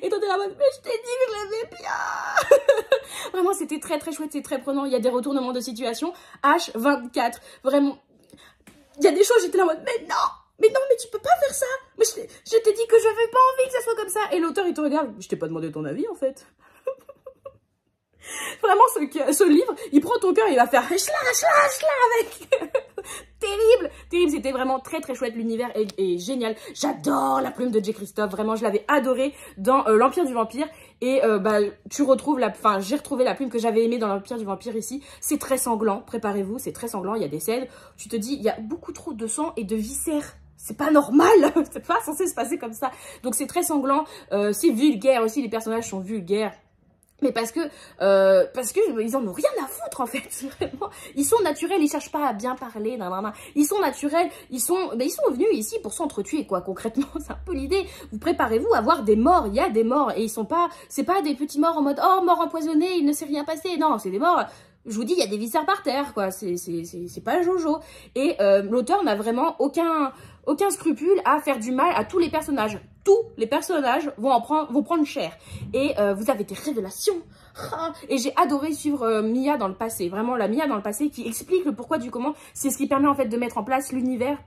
Et toi t'es là, mais je t'ai dit que je l'aimais bien. Vraiment, c'était très très chouette, c'est très prenant, il y a des retournements de situation, H24, vraiment, il y a des choses, j'étais là en mode, mais non, mais tu peux pas faire ça. Mais je t'ai dit que j'avais pas envie que ça soit comme ça. Et l'auteur, il te regarde, je t'ai pas demandé ton avis en fait. Vraiment, ce livre, il prend ton cœur et il va faire schla avec. Terrible, terrible, c'était vraiment très très chouette, l'univers est génial. J'adore la plume de J. Christophe, vraiment je l'avais adorée dans l'Empire du Vampire. Et j'ai retrouvé la plume que j'avais aimée dans l'Empire du Vampire ici. C'est très sanglant, préparez-vous, c'est très sanglant, il y a des scènes. Tu te dis, il y a beaucoup trop de sang et de viscères. C'est pas normal, c'est pas censé se passer comme ça. Donc c'est très sanglant, c'est vulgaire aussi, les personnages sont vulgaires. Mais parce que ils en ont rien à foutre en fait, vraiment. Ils sont naturels, ils cherchent pas à bien parler, ils sont naturels, ils sont venus ici pour s'entretuer quoi, concrètement, c'est un peu l'idée. Vous préparez-vous à voir des morts, il y a des morts et c'est pas des petits morts en mode oh mort empoisonné, il ne s'est rien passé, non, c'est des morts. Je vous dis, il y a des viscères par terre, quoi. C'est pas Jojo. Et l'auteur n'a vraiment aucun scrupule à faire du mal à tous les personnages. Tous les personnages vont prendre cher. Et vous avez des révélations. Et j'ai adoré suivre Mia dans le passé. Vraiment, la Mia dans le passé qui explique le pourquoi du comment. C'est ce qui permet en fait de mettre en place l'univers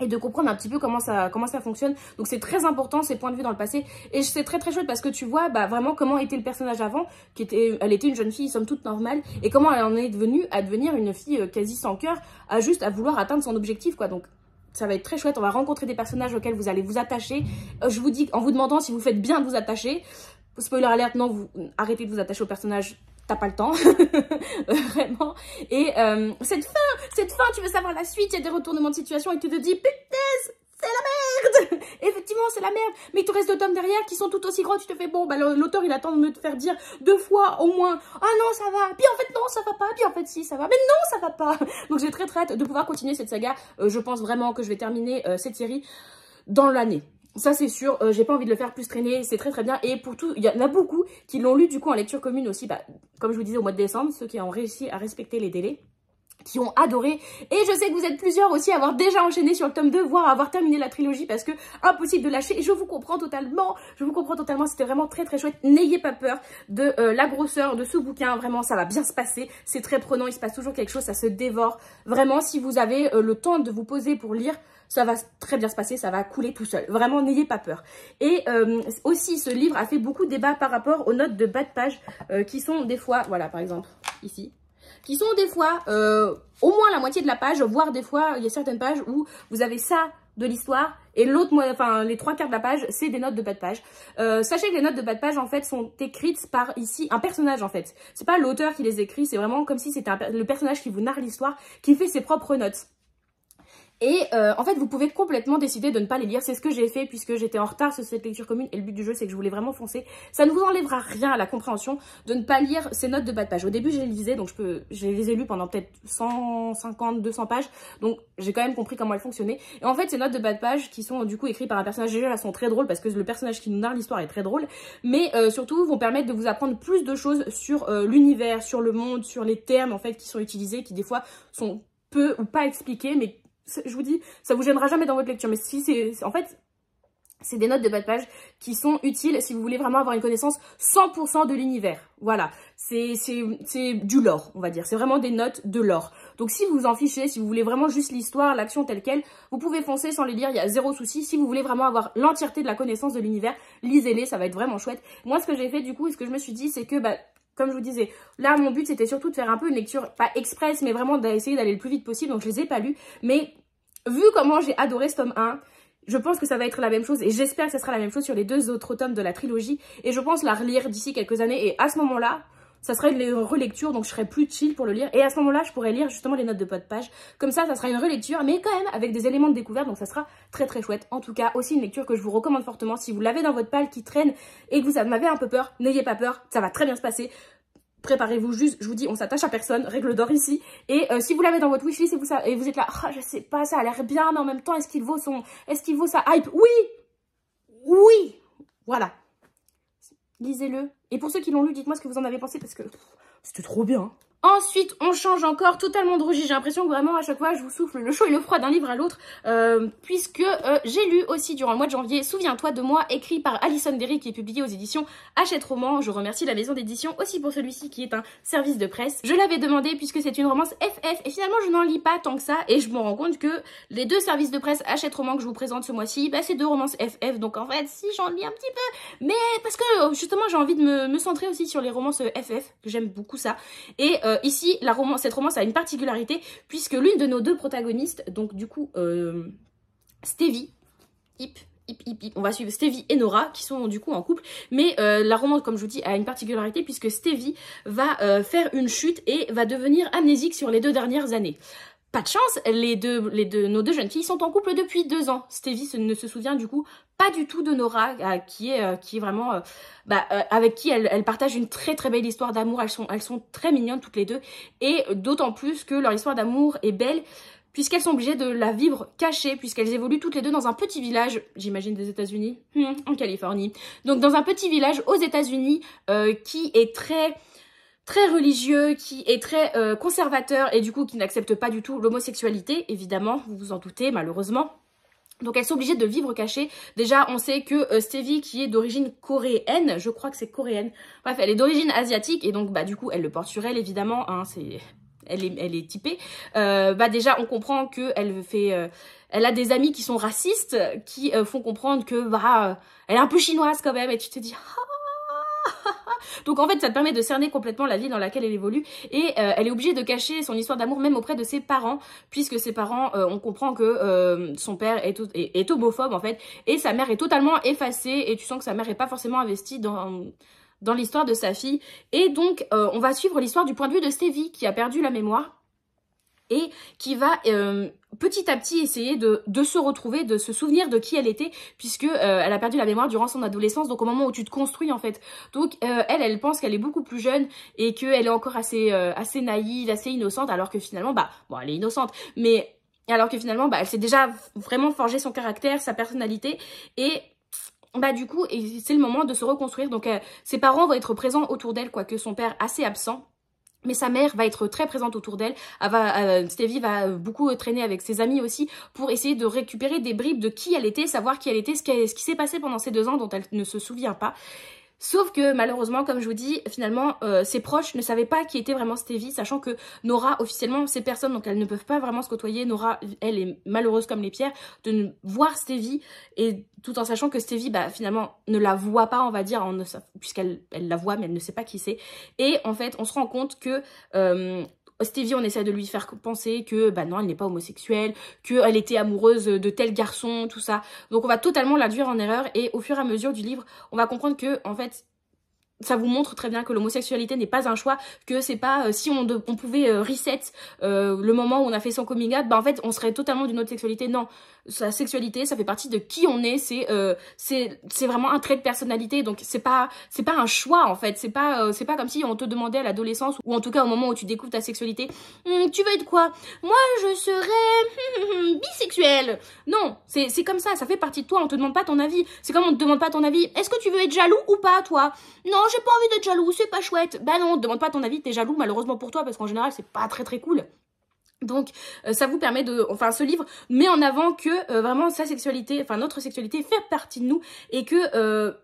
et de comprendre un petit peu comment ça fonctionne. Donc c'est très important ces points de vue dans le passé. Et c'est très très chouette parce que tu vois vraiment comment était le personnage avant, elle était une jeune fille somme toute normale, et comment elle en est devenue à devenir une fille quasi sans cœur, à vouloir atteindre son objectif quoi. Donc ça va être très chouette, on va rencontrer des personnages auxquels vous allez vous attacher. Je vous dis, en vous demandant si vous faites bien de vous attacher, spoiler alert, non, vous arrêtez de vous attacher au personnage, t'as pas le temps, vraiment. Et cette fin, tu veux savoir la suite, il y a des retournements de situation et tu te dis, putain, c'est la merde. Effectivement, c'est la merde. Mais il te reste 2 tomes derrière qui sont tout aussi gros. Tu te fais, bon, bah l'auteur, il attend de me faire dire 2 fois au moins, ah non, ça va. Puis en fait, non, ça va pas. Puis en fait, si, ça va. Mais non, ça va pas. Donc j'ai très hâte de pouvoir continuer cette saga. Je pense vraiment que je vais terminer cette série dans l'année. Ça c'est sûr, j'ai pas envie de le faire plus traîner, c'est très bien. Et pour tout, il y en a beaucoup qui l'ont lu du coup en lecture commune aussi, bah, comme je vous disais au mois de décembre, ceux qui ont réussi à respecter les délais, qui ont adoré. Et je sais que vous êtes plusieurs aussi à avoir déjà enchaîné sur le tome 2, voire à avoir terminé la trilogie parce que impossible de lâcher. Et je vous comprends totalement, c'était vraiment très chouette. N'ayez pas peur de la grosseur de ce bouquin, vraiment ça va bien se passer, c'est très prenant, il se passe toujours quelque chose, ça se dévore. Vraiment, si vous avez le temps de vous poser pour lire, ça va très bien se passer, ça va couler tout seul. Vraiment, n'ayez pas peur. Et aussi, ce livre a fait beaucoup de débats par rapport aux notes de bas de page qui sont des fois, voilà par exemple, ici, qui sont des fois au moins la moitié de la page, voire des fois, il y a certaines pages où vous avez ça de l'histoire et l'autre, enfin les 3/4 de la page, c'est des notes de bas de page. Sachez que les notes de bas de page, en fait, sont écrites par ici un personnage, en fait. C'est pas l'auteur qui les écrit, c'est vraiment comme si c'était le personnage qui vous narre l'histoire, qui fait ses propres notes. Et en fait, vous pouvez complètement décider de ne pas les lire. C'est ce que j'ai fait puisque j'étais en retard sur cette lecture commune. Et le but du jeu, c'est que je voulais vraiment foncer. Ça ne vous enlèvera rien à la compréhension de ne pas lire ces notes de bas de page. Au début, je les lisais, donc je les ai lues pendant peut-être 150, 200 pages. Donc, j'ai quand même compris comment elles fonctionnaient. Et en fait, ces notes de bas de page qui sont du coup écrites par un personnage, déjà, elles sont très drôles parce que le personnage qui nous narre l'histoire est très drôle. Mais surtout, vont permettre de vous apprendre plus de choses sur l'univers, sur le monde, sur les termes en fait qui sont utilisés, qui des fois sont peu ou pas expliqués, mais je vous dis, ça vous gênera jamais dans votre lecture, mais si en fait, c'est des notes de bas de page qui sont utiles si vous voulez vraiment avoir une connaissance 100% de l'univers. Voilà, c'est du lore, on va dire. C'est vraiment des notes de lore. Donc si vous vous en fichez, si vous voulez vraiment juste l'histoire, l'action telle quelle, vous pouvez foncer sans les lire, il y a zéro souci. Si vous voulez vraiment avoir l'entièreté de la connaissance de l'univers, lisez-les, ça va être vraiment chouette. Moi, ce que j'ai fait du coup, et ce que je me suis dit, c'est que comme je vous disais, là mon but c'était surtout de faire un peu une lecture, pas express, mais vraiment d'essayer d'aller le plus vite possible, donc je les ai pas lus. Mais vu comment j'ai adoré ce tome 1, je pense que ça va être la même chose et j'espère que ça sera la même chose sur les 2 autres tomes de la trilogie. Et je pense la relire d'ici quelques années et à ce moment-là, ça sera une relecture, donc je serai plus chill pour le lire. Et à ce moment-là, je pourrai lire justement les notes de bas de page. Comme ça sera une relecture, mais quand même avec des éléments de découverte, donc ça sera très chouette. En tout cas, aussi une lecture que je vous recommande fortement. Si vous l'avez dans votre palle qui traîne et que vous m'avez un peu peur, n'ayez pas peur, ça va très bien se passer. Préparez-vous juste, je vous dis, on s'attache à personne, règle d'or ici. Et si vous l'avez dans votre wishlist et vous êtes là, oh, je sais pas, ça a l'air bien, mais en même temps, est-ce qu'il vaut sa hype? Oui, voilà. Lisez-le. Et pour ceux qui l'ont lu, dites-moi ce que vous en avez pensé parce que c'était trop bien. Ensuite, on change encore totalement de registre. J'ai l'impression que vraiment, à chaque fois, je vous souffle le chaud et le froid d'un livre à l'autre. Puisque j'ai lu aussi durant le mois de janvier, Souviens-toi de moi, écrit par Alison Derry, qui est publié aux éditions Hachette Roman. Je remercie la maison d'édition aussi pour celui-ci, qui est un service de presse. Je l'avais demandé puisque c'est une romance FF. Et finalement, je n'en lis pas tant que ça. Et je me rends compte que les 2 services de presse Hachette Roman que je vous présente ce mois-ci, c'est 2 romances FF. Donc en fait, si j'en lis un petit peu. Mais parce que justement, j'ai envie de me centrer aussi sur les romances FF. Que j'aime beaucoup ça. Et ici, cette romance a une particularité puisque l'une de nos 2 protagonistes, donc du coup Stevie, on va suivre Stevie et Nora qui sont du coup en couple, mais la romance, comme je vous dis, a une particularité puisque Stevie va faire une chute et va devenir amnésique sur les 2 dernières années. Pas de chance, nos 2 jeunes filles sont en couple depuis 2 ans. Stevie ne se souvient du coup pas du tout de Nora, qui est vraiment, avec qui elle partage une très belle histoire d'amour. Elles sont très mignonnes toutes les 2, et d'autant plus que leur histoire d'amour est belle, puisqu'elles sont obligées de la vivre cachée, puisqu'elles évoluent toutes les 2 dans un petit village, j'imagine des États-Unis, en Californie. Donc dans un petit village aux États-Unis qui est très religieux, qui est très conservateur et du coup qui n'accepte pas du tout l'homosexualité, évidemment, vous vous en doutez malheureusement. Donc elles sont obligées de vivre cachées. Déjà on sait que Stevie, qui est d'origine coréenne, je crois que c'est coréenne, bref elle est d'origine asiatique et donc du coup elle le porte sur elle évidemment, hein, elle est typée. Déjà on comprend que elle a des amis qui sont racistes, qui font comprendre que elle est un peu chinoise quand même, et tu te dis donc en fait ça te permet de cerner complètement la vie dans laquelle elle évolue, et elle est obligée de cacher son histoire d'amour même auprès de ses parents, puisque ses parents, on comprend que son père est homophobe en fait, et sa mère est totalement effacée, et tu sens que sa mère est pas forcément investie dans l'histoire de sa fille. Et donc on va suivre l'histoire du point de vue de Stevie, qui a perdu la mémoire et qui va petit à petit essayer de se retrouver, de se souvenir de qui elle était, puisque elle a perdu la mémoire durant son adolescence, donc au moment où tu te construis en fait. Donc elle pense qu'elle est beaucoup plus jeune et qu'elle est encore assez naïve, assez innocente, alors que finalement, bah, bon, elle est innocente, mais alors que finalement, bah, elle s'est déjà vraiment forgé son caractère, sa personnalité, et bah du coup, c'est le moment de se reconstruire. Donc ses parents vont être présents autour d'elle, quoique son père assez absent. Mais sa mère va être très présente autour d'elle. Stevie va beaucoup traîner avec ses amis aussi pour essayer de récupérer des bribes de qui elle était, savoir qui elle était, ce qui s'est passé pendant ces 2 ans dont elle ne se souvient pas. Sauf que malheureusement, comme je vous dis, finalement, ses proches ne savaient pas qui était vraiment Stevie, sachant que Nora, officiellement, ces personnes, donc elles ne peuvent pas vraiment se côtoyer. Nora, elle est malheureuse comme les pierres de voir Stevie, et tout en sachant que Stevie, bah, finalement, ne la voit pas, on va dire, puisqu'elle la voit, mais elle ne sait pas qui c'est. Et en fait, on se rend compte que Stevie, on essaie de lui faire penser que bah non, elle n'est pas homosexuelle, qu'elle était amoureuse de tel garçon, tout ça. Donc on va totalement l'induire en erreur, et au fur et à mesure du livre, on va comprendre que en fait, ça vous montre très bien que l'homosexualité n'est pas un choix, que c'est pas si on pouvait reset le moment où on a fait son coming out, bah en fait on serait totalement d'une autre sexualité. Non, sa sexualité, ça fait partie de qui on est, c'est vraiment un trait de personnalité, donc c'est pas un choix en fait, c'est pas comme si on te demandait à l'adolescence, ou en tout cas au moment où tu découvres ta sexualité, tu veux être quoi? Moi je serais bisexuelle. Non, c'est comme ça fait partie de toi, on te demande pas ton avis. C'est comme on te demande pas ton avis, est-ce que tu veux être jaloux ou pas toi? Non, j'ai pas envie d'être jaloux, c'est pas chouette. Bah non, demande pas ton avis, t'es jaloux malheureusement pour toi, parce qu'en général c'est pas très cool. Donc ça vous permet enfin ce livre met en avant que vraiment sa sexualité, enfin notre sexualité fait partie de nous, et que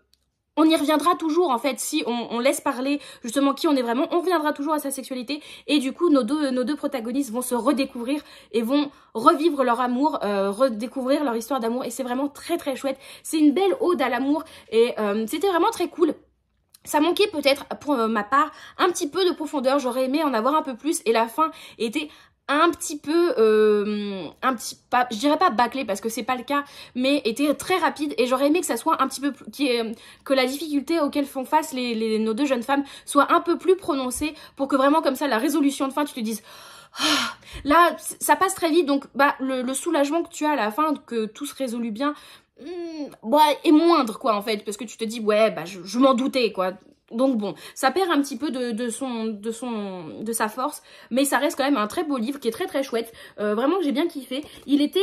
on y reviendra toujours en fait, si on laisse parler justement qui on est vraiment, on reviendra toujours à sa sexualité, et du coup nos deux protagonistes vont se redécouvrir et vont revivre leur amour, redécouvrir leur histoire d'amour, et c'est vraiment très chouette. C'est une belle ode à l'amour, et c'était vraiment très cool. Ça manquait peut-être pour ma part un petit peu de profondeur, j'aurais aimé en avoir un peu plus, et la fin était un petit peu, je dirais pas bâclé parce que c'est pas le cas, mais était très rapide, et j'aurais aimé que ça soit un petit peu plus, que la difficulté auquel font face nos 2 jeunes femmes soit un peu plus prononcée, pour que vraiment comme ça la résolution de fin tu te dises là ça passe très vite, donc bah le soulagement que tu as à la fin, que tout se résolue bien, bah, est moindre quoi en fait, parce que tu te dis ouais bah je m'en doutais quoi. Donc bon, ça perd un petit peu de sa force, mais ça reste quand même un très beau livre qui est très chouette. Vraiment que j'ai bien kiffé. Il est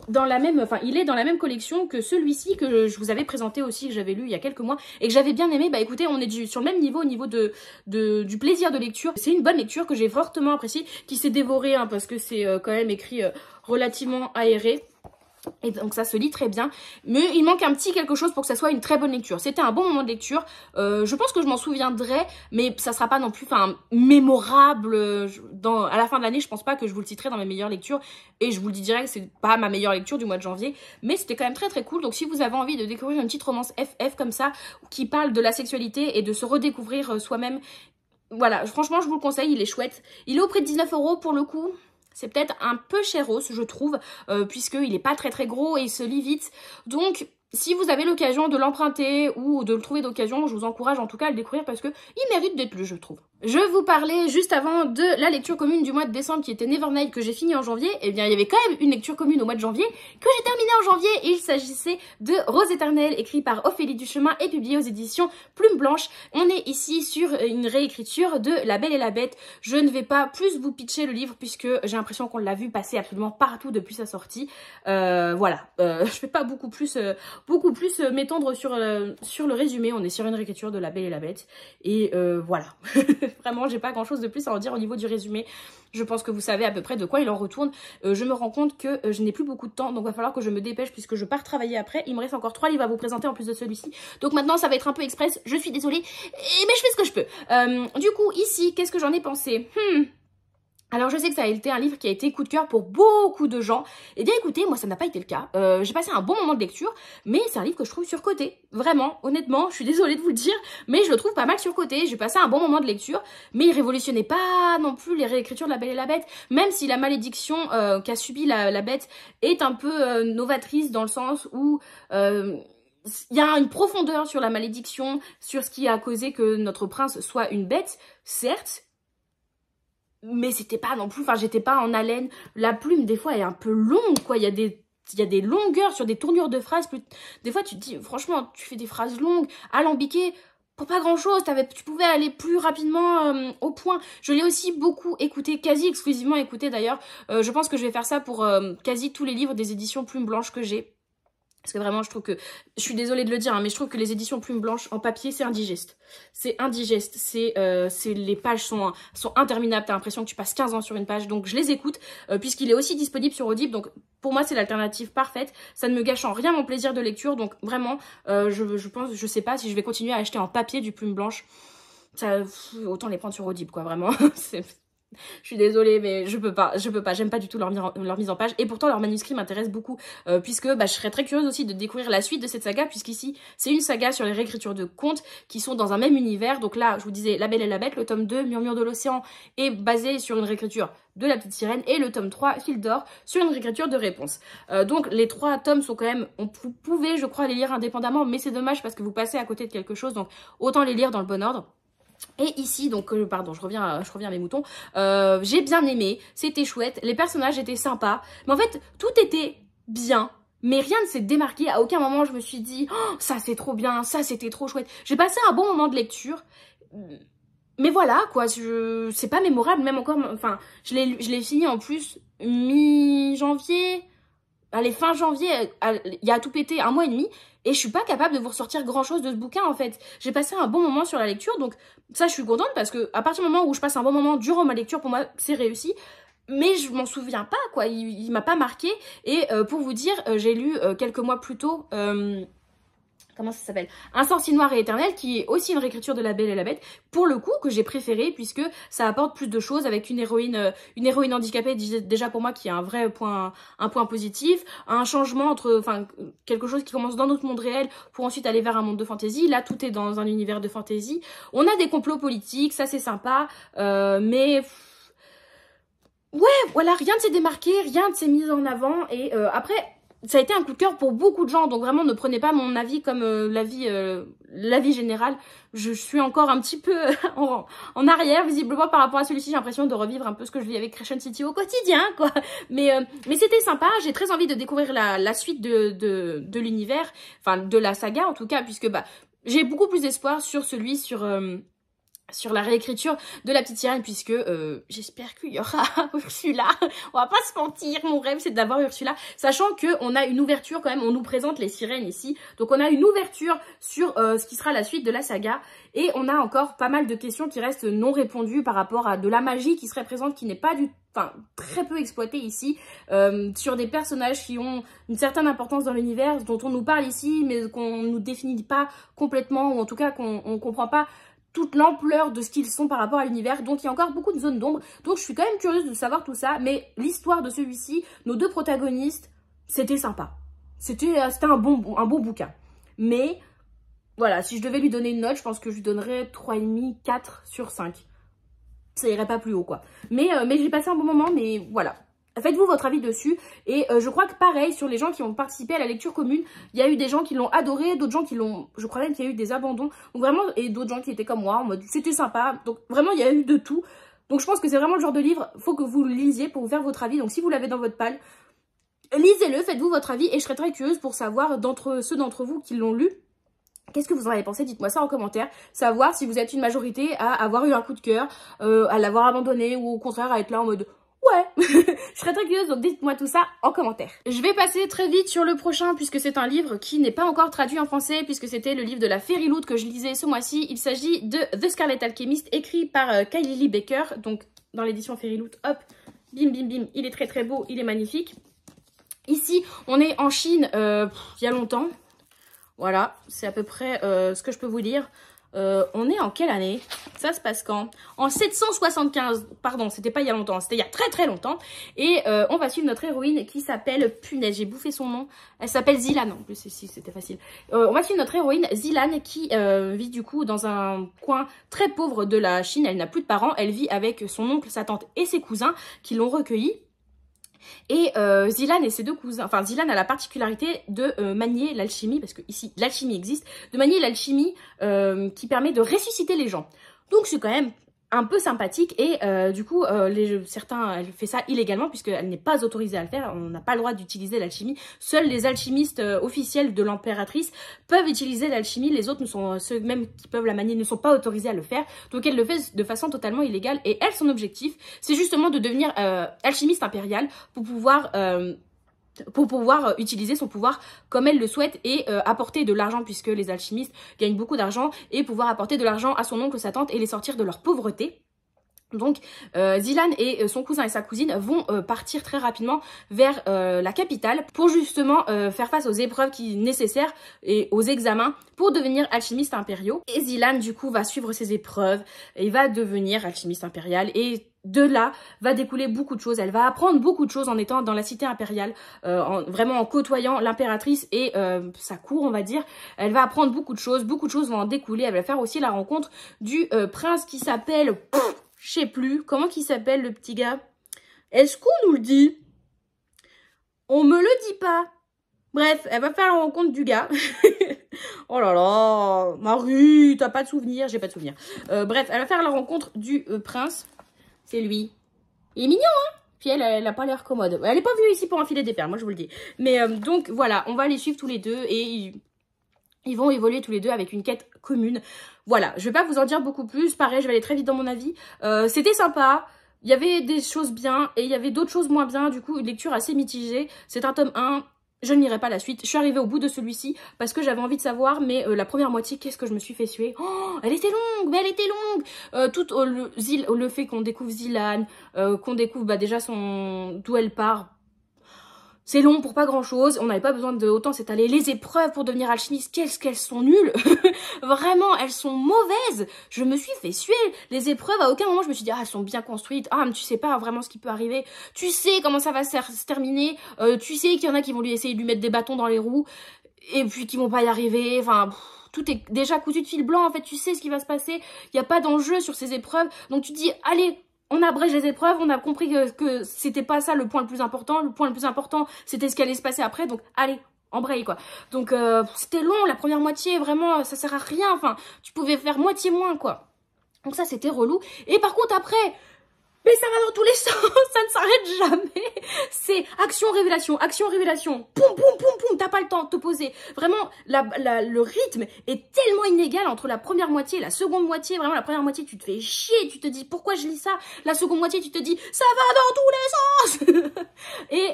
dans la même collection que celui-ci que je vous avais présenté aussi, que j'avais lu il y a quelques mois et que j'avais bien aimé. Bah écoutez, on est sur le même niveau au niveau du plaisir de lecture. C'est une bonne lecture que j'ai fortement appréciée, qui s'est dévorée hein, parce que c'est quand même écrit relativement aéré. Et donc ça se lit très bien, mais il manque un petit quelque chose pour que ça soit une très bonne lecture. C'était un bon moment de lecture, je pense que je m'en souviendrai, mais ça sera pas non plus mémorable. À la fin de l'année, je pense pas que je vous le citerai dans mes meilleures lectures, et je vous le dis direct, c'est pas ma meilleure lecture du mois de janvier, mais c'était quand même très cool. Donc si vous avez envie de découvrir une petite romance FF comme ça, qui parle de la sexualité et de se redécouvrir soi-même, voilà, franchement je vous le conseille, il est chouette. Il est au prix de 19 € pour le coup. C'est peut-être un peu chéros, je trouve, puisqu'il n'est pas très gros et il se lit vite. Donc, si vous avez l'occasion de l'emprunter ou de le trouver d'occasion, je vous encourage en tout cas à le découvrir parce qu'il mérite d'être lu, je trouve. Je vous parlais juste avant de la lecture commune du mois de décembre qui était Nevernight, que j'ai fini en janvier. Eh bien, il y avait quand même une lecture commune au mois de janvier que j'ai terminée en janvier, et il s'agissait de Rose éternelle, écrit par Ophélie Duchemin et publié aux éditions Plume Blanche. On est ici sur une réécriture de La Belle et la Bête. Je ne vais pas plus vous pitcher le livre puisque j'ai l'impression qu'on l'a vu passer absolument partout depuis sa sortie. Voilà, je vais pas beaucoup plus m'étendre sur le résumé. On est sur une réécriture de La Belle et la Bête, et voilà. Vraiment, j'ai pas grand chose de plus à en dire au niveau du résumé. Je pense que vous savez à peu près de quoi il en retourne. Je me rends compte que je n'ai plus beaucoup de temps, donc il va falloir que je me dépêche puisque je pars travailler après. Il me reste encore 3 livres à vous présenter en plus de celui-ci. Donc maintenant, ça va être un peu express. Je suis désolée, mais je fais ce que je peux. Du coup, ici, qu'est-ce que j'en ai pensé? Alors je sais que ça a été un livre qui a été coup de cœur pour beaucoup de gens. Eh bien écoutez, moi ça n'a pas été le cas. J'ai passé un bon moment de lecture, mais c'est un livre que je trouve surcoté. Vraiment, honnêtement, je suis désolée de vous le dire, mais je le trouve pas mal surcoté. J'ai passé un bon moment de lecture, mais il révolutionnait pas non plus les réécritures de La Belle et la Bête, même si la malédiction qu'a subie la Bête est un peu novatrice dans le sens où... il y a une profondeur sur la malédiction, sur ce qui a causé que notre prince soit une bête, certes, mais c'était pas non plus, enfin j'étais pas en haleine. La plume des fois est un peu longue quoi, il y a des longueurs sur des tournures de phrases. Des fois tu te dis franchement tu fais des phrases longues, alambiquées, pour pas grand chose, tu pouvais aller plus rapidement au point. Je l'ai aussi beaucoup écouté, quasi exclusivement écouté d'ailleurs. Je pense que je vais faire ça pour quasi tous les livres des éditions Plume Blanche que j'ai. Parce que vraiment, je trouve que, je suis désolée de le dire, hein, mais je trouve que les éditions Plume Blanche en papier, c'est indigeste. C'est indigeste, les pages sont interminables, t'as l'impression que tu passes 15 ans sur une page, donc je les écoute, puisqu'il est aussi disponible sur Audible, donc pour moi, c'est l'alternative parfaite. Ça ne me gâche en rien mon plaisir de lecture, donc vraiment, je sais pas si je vais continuer à acheter en papier du Plume Blanche. Ça, autant les prendre sur Audible, quoi, vraiment. Je suis désolée, mais je peux pas, j'aime pas du tout leur mise en page, et pourtant leur manuscrit m'intéresse beaucoup, puisque je serais très curieuse aussi de découvrir la suite de cette saga, puisqu'ici, c'est une saga sur les réécritures de contes qui sont dans un même univers. Donc là, je vous disais, La Belle et la Bête, le tome 2, Murmure de l'Océan, est basé sur une réécriture de La Petite Sirène, et le tome 3, Fil d'Or, sur une réécriture de Réponse. Donc les 3 tomes sont quand même, vous pouvez, je crois, les lire indépendamment, mais c'est dommage parce que vous passez à côté de quelque chose, donc autant les lire dans le bon ordre. Et ici, donc, pardon, je reviens à mes moutons, j'ai bien aimé, c'était chouette, les personnages étaient sympas, mais en fait, tout était bien, mais rien ne s'est démarqué. À aucun moment, je me suis dit, oh, ça c'est trop bien, ça c'était trop chouette. J'ai passé un bon moment de lecture, mais voilà, quoi, c'est pas mémorable, même encore, enfin, je l'ai fini en plus mi-janvier, allez, fin janvier, il y a tout pété, 1 mois et demi, et je suis pas capable de vous ressortir grand chose de ce bouquin en fait. J'ai passé un bon moment sur la lecture, donc ça je suis contente parce que à partir du moment où je passe un bon moment durant ma lecture, pour moi c'est réussi. Mais je m'en souviens pas quoi, il m'a pas marqué. Et pour vous dire, j'ai lu quelques mois plus tôt... comment ça s'appelle? Un sorcier noir et éternel, qui est aussi une réécriture de La Belle et la Bête, pour le coup, que j'ai préféré, puisque ça apporte plus de choses, avec une héroïne handicapée, déjà pour moi, qui est un point positif, un changement entre, enfin, quelque chose qui commence dans notre monde réel, pour ensuite aller vers un monde de fantasy. Là, tout est dans un univers de fantasy. On a des complots politiques, ça c'est sympa, mais... ouais, voilà, rien ne s'est démarqué, rien ne s'est mis en avant, et après... ça a été un coup de cœur pour beaucoup de gens, donc vraiment ne prenez pas mon avis comme l'avis général. Je suis encore un petit peu en arrière, visiblement, par rapport à celui-ci. J'ai l'impression de revivre un peu ce que je vis avec Crescent City au quotidien, quoi. Mais c'était sympa, j'ai très envie de découvrir la suite de l'univers, enfin de la saga en tout cas, puisque j'ai beaucoup plus d'espoir sur celui, sur la réécriture de La Petite Sirène, puisque j'espère qu'il y aura Ursula. On va pas se mentir, mon rêve c'est d'avoir Ursula, sachant qu'on a une ouverture quand même, on nous présente les sirènes ici, donc on a une ouverture sur ce qui sera la suite de la saga, et on a encore pas mal de questions qui restent non répondues par rapport à de la magie qui serait présente, qui n'est pas très peu exploitée ici, sur des personnages qui ont une certaine importance dans l'univers, dont on nous parle ici, mais qu'on nous définit pas complètement, ou en tout cas qu'on comprend pas toute l'ampleur de ce qu'ils sont par rapport à l'univers. Donc il y a encore beaucoup de zones d'ombre, donc je suis quand même curieuse de savoir tout ça. Mais l'histoire de celui-ci, nos 2 protagonistes, c'était sympa, c'était un bon bouquin. Mais voilà, si je devais lui donner une note, je pense que je lui donnerais 3,5, 4 sur 5. Ça irait pas plus haut quoi. Mais j'ai passé un bon moment, mais voilà. Faites-vous votre avis dessus, et je crois que pareil, sur les gens qui ont participé à la lecture commune, il y a eu des gens qui l'ont adoré, d'autres gens qui l'ont... je crois même qu'il y a eu des abandons, donc vraiment, et d'autres gens qui étaient comme moi, en mode c'était sympa, donc vraiment il y a eu de tout. Donc je pense que c'est vraiment le genre de livre, faut que vous le lisiez pour vous faire votre avis, donc si vous l'avez dans votre palle, lisez-le, faites-vous votre avis, et je serais très curieuse pour savoir, ceux d'entre vous qui l'ont lu, qu'est-ce que vous en avez pensé? Dites-moi ça en commentaire. Savoir si vous êtes une majorité à avoir eu un coup de cœur, à l'avoir abandonné, ou au contraire à être là en mode... ouais, je serais très curieuse, donc dites-moi tout ça en commentaire. Je vais passer très vite sur le prochain, puisque c'est un livre qui n'est pas encore traduit en français, puisque c'était le livre de la Fairyloot que je lisais ce mois-ci. Il s'agit de The Scarlet Alchemist, écrit par Kylie Lee Baker, donc dans l'édition Fairyloot, hop, bim bim bim, il est très très beau, il est magnifique. Ici, on est en Chine, il y a longtemps, voilà, c'est à peu près ce que je peux vous dire. On est en quelle année? Ça se passe quand? En 775, pardon, c'était pas il y a longtemps, c'était il y a très très longtemps. Et on va suivre notre héroïne qui s'appelle, punaise, j'ai bouffé son nom. Elle s'appelle Zilan, en plus, si c'était facile. On va suivre notre héroïne Zilan qui vit du coup dans un coin très pauvre de la Chine. Elle n'a plus de parents, elle vit avec son oncle, sa tante et ses cousins qui l'ont recueillie. Et Zilan et ses 2 cousins, enfin Zilan a la particularité de manier l'alchimie, parce que ici l'alchimie existe, de manier l'alchimie qui permet de ressusciter les gens. Donc c'est quand même un peu sympathique et du coup certains elle fait ça illégalement puisqu'elle n'est pas autorisée à le faire, on n'a pas le droit d'utiliser l'alchimie, seuls les alchimistes officiels de l'impératrice peuvent utiliser l'alchimie, les autres ne sont, ceux même qui peuvent la manier ne sont pas autorisés à le faire, donc elle le fait de façon totalement illégale et elle son objectif c'est justement de devenir alchimiste impériale pour pouvoir utiliser son pouvoir comme elle le souhaite et apporter de l'argent puisque les alchimistes gagnent beaucoup d'argent et pouvoir apporter de l'argent à son oncle, sa tante et les sortir de leur pauvreté. Donc Zilan et son cousin et sa cousine vont partir très rapidement vers la capitale pour justement faire face aux épreuves nécessaires et aux examens pour devenir alchimiste impériaux. Et Zilan du coup va suivre ces épreuves et va devenir alchimiste impériale et de là va découler beaucoup de choses. Elle va apprendre beaucoup de choses en étant dans la cité impériale, vraiment en côtoyant l'impératrice et sa cour on va dire. Elle va apprendre beaucoup de choses vont en découler. Elle va faire aussi la rencontre du prince qui s'appelle... je sais plus, comment il s'appelle le petit gars? Est-ce qu'on nous le dit? On me le dit pas. Bref, elle va faire la rencontre du gars. Oh là là, Marie, t'as pas de souvenir? J'ai pas de souvenir. Bref, elle va faire la rencontre du prince. C'est lui. Il est mignon, hein? Puis elle a pas l'air commode. Elle est pas venue ici pour enfiler des perles, moi je vous le dis. Mais donc voilà, on va les suivre tous les deux et ils vont évoluer tous les deux avec une quête commune. Voilà, je vais pas vous en dire beaucoup plus. Pareil, je vais aller très vite dans mon avis. C'était sympa. Il y avait des choses bien et il y avait d'autres choses moins bien. Du coup, une lecture assez mitigée. C'est un tome 1. Je ne lirai pas la suite. Je suis arrivée au bout de celui-ci parce que j'avais envie de savoir. Mais la première moitié, qu'est-ce que je me suis fait suer? Oh, elle était longue, mais elle était longue. Tout le fait qu'on découvre Zilan, qu'on découvre déjà d'où elle part. C'est long pour pas grand chose, on n'avait pas besoin de autant s'étaler. Les épreuves pour devenir alchimiste, qu'est-ce qu'elles sont nulles. Vraiment, elles sont mauvaises. Je me suis fait suer. Les épreuves, à aucun moment je me suis dit, ah, elles sont bien construites. Ah, mais tu sais pas vraiment ce qui peut arriver. Tu sais comment ça va se terminer. Tu sais qu'il y en a qui vont lui essayer de lui mettre des bâtons dans les roues. Et puis qui vont pas y arriver. Enfin... tout est déjà cousu de fil blanc, en fait, tu sais ce qui va se passer. Il n'y a pas d'enjeu sur ces épreuves. Donc tu te dis, allez... on abrège les épreuves, on a compris que c'était pas ça le point le plus important. Le point le plus important, c'était ce qui allait se passer après. Donc, allez, embraye, quoi. Donc, c'était long, la première moitié. Vraiment, ça sert à rien. Enfin, tu pouvais faire moitié moins, quoi. Donc ça, c'était relou. Et par contre, après... mais ça va dans tous les sens, ça ne s'arrête jamais. C'est action, révélation, poum, poum, poum, poum, t'as pas le temps de te poser. Vraiment, le rythme est tellement inégal entre la première moitié et la seconde moitié. Vraiment, la première moitié, tu te fais chier, tu te dis pourquoi je lis ça. La seconde moitié, tu te dis ça va dans tous les sens. Et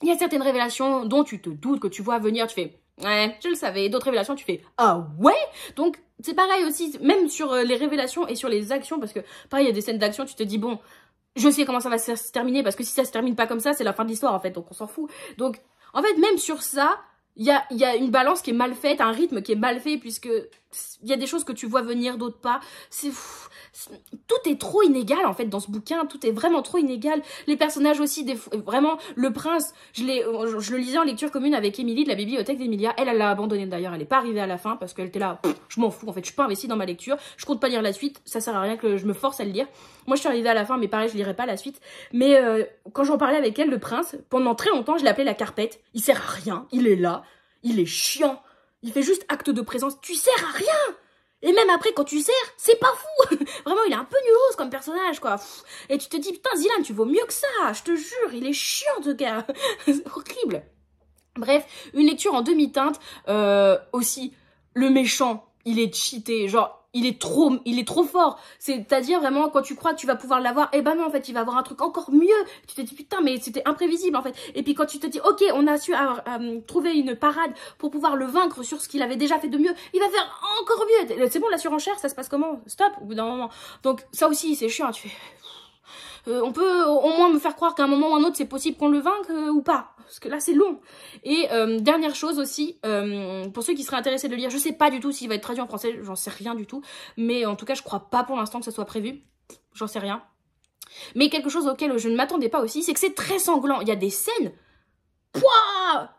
il y a certaines révélations dont tu te doutes, que tu vois venir, tu fais... ouais, je le savais. D'autres révélations, tu fais ah ouais. Donc c'est pareil aussi, même sur les révélations et sur les actions, parce que pareil, il y a des scènes d'action, tu te dis bon, je sais comment ça va se terminer, parce que si ça se termine pas comme ça, c'est la fin de l'histoire en fait, donc on s'en fout. Donc en fait, même sur ça, il y a une balance qui est mal faite, un rythme qui est mal fait, puisque il y a des choses que tu vois venir, d'autres pas. Tout est trop inégal en fait dans ce bouquin, tout est vraiment trop inégal. Les personnages aussi, vraiment, le prince, je le lisais en lecture commune avec Émilie de la bibliothèque d'Emilia. Elle l'a abandonné d'ailleurs, elle n'est pas arrivée à la fin parce qu'elle était là, je m'en fous en fait, je suis pas investie dans ma lecture, je compte pas lire la suite, ça sert à rien que je me force à le lire. Moi je suis arrivée à la fin mais pareil, je lirai pas la suite. Mais quand j'en parlais avec elle, le prince, pendant très longtemps je l'appelais la carpette, il sert à rien, il est là, il est chiant, il fait juste acte de présence, tu sers à rien. Et même après, quand tu sers, c'est pas fou. Vraiment, il est un peu nulos comme personnage, quoi. Et tu te dis, putain, Zilan, tu vaux mieux que ça. Je te jure, il est chiant, ce gars. C'est horrible. Bref, une lecture en demi-teinte. Aussi, le méchant, il est cheaté. Genre, il est trop fort. C'est-à-dire, vraiment, quand tu crois que tu vas pouvoir l'avoir, eh ben non, en fait, il va avoir un truc encore mieux. Tu te dis, putain, mais c'était imprévisible, en fait. Et puis, quand tu te dis, ok, on a su trouver une parade pour pouvoir le vaincre sur ce qu'il avait déjà fait de mieux, il va faire encore mieux. C'est bon, la surenchère, ça se passe comment? Stop, au bout d'un moment. Donc, ça aussi, c'est chiant. Tu fais... on peut au moins me faire croire qu'à un moment ou un autre, c'est possible qu'on le vainque ou pas. Parce que là, c'est long. Et dernière chose aussi, pour ceux qui seraient intéressés de le lire, je sais pas du tout s'il va être traduit en français, j'en sais rien du tout. Mais en tout cas, je crois pas pour l'instant que ça soit prévu. J'en sais rien. Mais quelque chose auquel je ne m'attendais pas aussi, c'est que c'est très sanglant. Il y a des scènes... Pouah,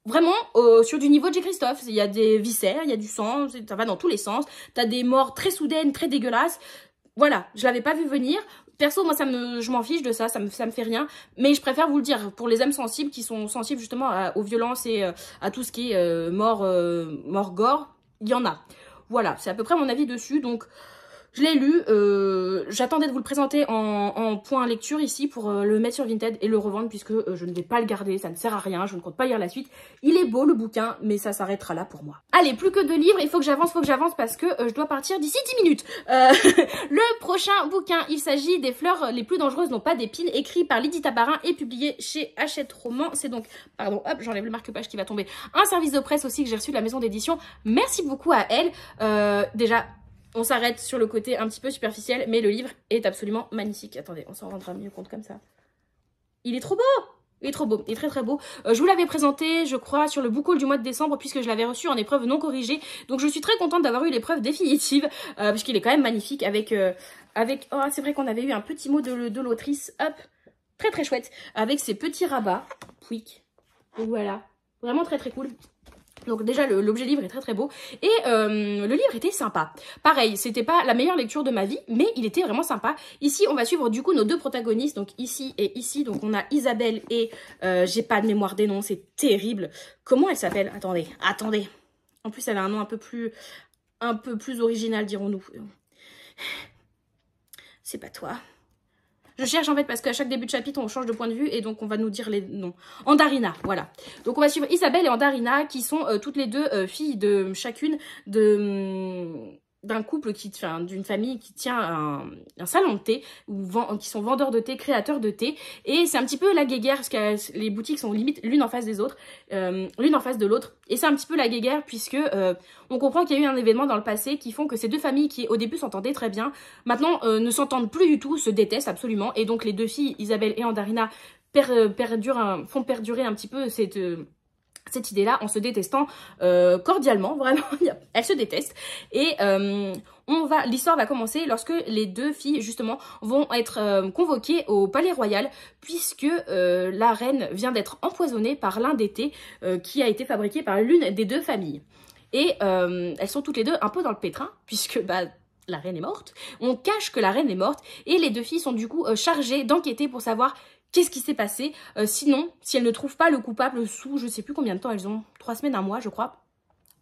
vraiment, sur du niveau de J. Christophe, il y a des viscères, il y a du sang, ça va dans tous les sens. T'as des morts très soudaines, très dégueulasses. Voilà, je l'avais pas vu venir. Perso, moi, je m'en fiche de ça, ça me fait rien. Mais je préfère vous le dire, pour les âmes sensibles, qui sont sensibles justement aux violences et à tout ce qui est mort gore, il y en a. Voilà, c'est à peu près mon avis dessus. Donc, Je l'ai lu, j'attendais de vous le présenter en point lecture ici pour le mettre sur Vinted et le revendre puisque je ne vais pas le garder, ça ne sert à rien, je ne compte pas lire la suite. Il est beau le bouquin, mais ça s'arrêtera là pour moi. Allez, plus que 2 livres, il faut que j'avance parce que je dois partir d'ici 10 minutes. Le prochain bouquin, il s'agit des fleurs les plus dangereuses n'ont pas d'épines, écrit par Lydie Tabarin et publié chez Hachette Roman. C'est donc, pardon, hop, j'enlève le marque-page qui va tomber. Un service de presse aussi que j'ai reçu de la maison d'édition. Merci beaucoup à elle. Déjà, on s'arrête sur le côté un petit peu superficiel, mais le livre est absolument magnifique. Attendez, on s'en rendra mieux compte comme ça. Il est trop beau! Il est trop beau, il est très très beau. Je vous l'avais présenté, je crois, sur le book haul du mois de décembre, puisque je l'avais reçu en épreuve non corrigée. Donc je suis très contente d'avoir eu l'épreuve définitive, puisqu'il est quand même magnifique avec... Oh, c'est vrai qu'on avait eu un petit mot de l'autrice, hop, très très chouette, avec ses petits rabats, pouic. Donc voilà, vraiment très très cool. Donc déjà l'objet livre est très très beau et le livre était sympa. Pareil, c'était pas la meilleure lecture de ma vie, mais il était vraiment sympa. Ici on va suivre du coup nos 2 protagonistes, donc ici et ici. Donc on a Isabelle et j'ai pas de mémoire des noms, c'est terrible. Comment elle s'appelle? Attendez. En plus elle a un nom un peu plus original, dirons-nous. C'est pas toi. Je cherche en fait parce qu'à chaque début de chapitre on change de point de vue et donc on va nous dire les noms. Andarina, voilà. Donc on va suivre Isabelle et Andarina qui sont toutes les deux filles de chacune d'un couple d'une famille qui tient un salon de thé, qui sont vendeurs de thé, créateurs de thé. Et c'est un petit peu la guéguerre parce que les boutiques sont limite l'une en face des autres, l'une en face de l'autre. Et c'est un petit peu la guéguerre puisque on comprend qu'il y a eu un événement dans le passé qui font que ces 2 familles qui au début s'entendaient très bien, maintenant ne s'entendent plus du tout, se détestent absolument. Et donc les 2 filles, Isabelle et Andarina, font perdurer un petit peu cette idée-là en se détestant cordialement, vraiment, elles se détestent. Et l'histoire va commencer lorsque les 2 filles, justement, vont être convoquées au Palais Royal, puisque la reine vient d'être empoisonnée par l'un des thés qui a été fabriqué par l'une des 2 familles. Et elles sont toutes les 2 un peu dans le pétrin, puisque la reine est morte. On cache que la reine est morte, et les 2 filles sont du coup chargées d'enquêter pour savoir qu'est-ce qui s'est passé. Sinon, si elles ne trouvent pas le coupable sous, je sais plus combien de temps elles ont, 3 semaines, 1 mois je crois.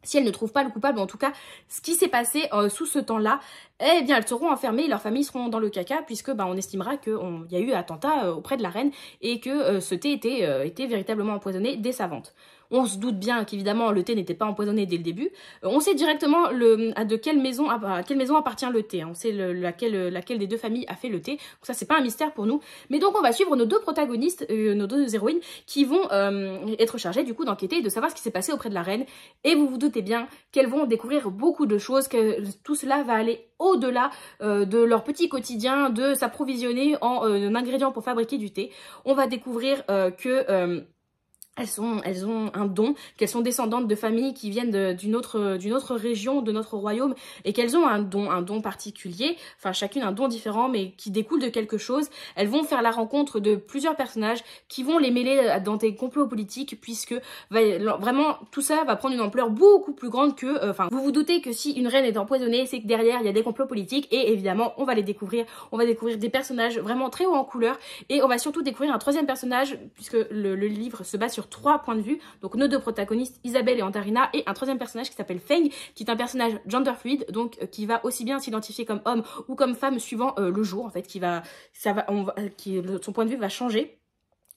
Si elles ne trouvent pas le coupable, en tout cas, ce qui s'est passé sous ce temps-là, eh bien, elles seront enfermées et leurs familles seront dans le caca, puisque on estimera qu'il y a eu attentat auprès de la reine et que ce thé était véritablement empoisonné des savantes. On se doute bien qu'évidemment le thé n'était pas empoisonné dès le début. On sait directement à quelle maison appartient le thé. On sait laquelle des 2 familles a fait le thé. Donc ça, c'est pas un mystère pour nous. Mais donc on va suivre nos 2 protagonistes, nos 2 héroïnes, qui vont être chargées du coup d'enquêter et de savoir ce qui s'est passé auprès de la reine. Et vous vous doutez bien qu'elles vont découvrir beaucoup de choses, que tout cela va aller au-delà de leur petit quotidien, de s'approvisionner en ingrédients pour fabriquer du thé. On va découvrir que elles ont un don, qu'elles sont descendantes de familles qui viennent d'une autre région, de notre royaume, et qu'elles ont un don particulier, enfin chacune un don différent, mais qui découle de quelque chose. Elles vont faire la rencontre de plusieurs personnages qui vont les mêler dans des complots politiques, puisque vraiment tout ça va prendre une ampleur beaucoup plus grande que... vous vous doutez que si une reine est empoisonnée, c'est que derrière il y a des complots politiques, et évidemment on va les découvrir. On va découvrir des personnages vraiment très haut en couleur, et on va surtout découvrir un 3e personnage, puisque le livre se base sur 3 points de vue. Donc nos 2 protagonistes, Isabelle et Andarina, et un 3e personnage qui s'appelle Feng, qui est un personnage gender fluid, donc qui va aussi bien s'identifier comme homme ou comme femme suivant le jour, en fait, son point de vue va changer.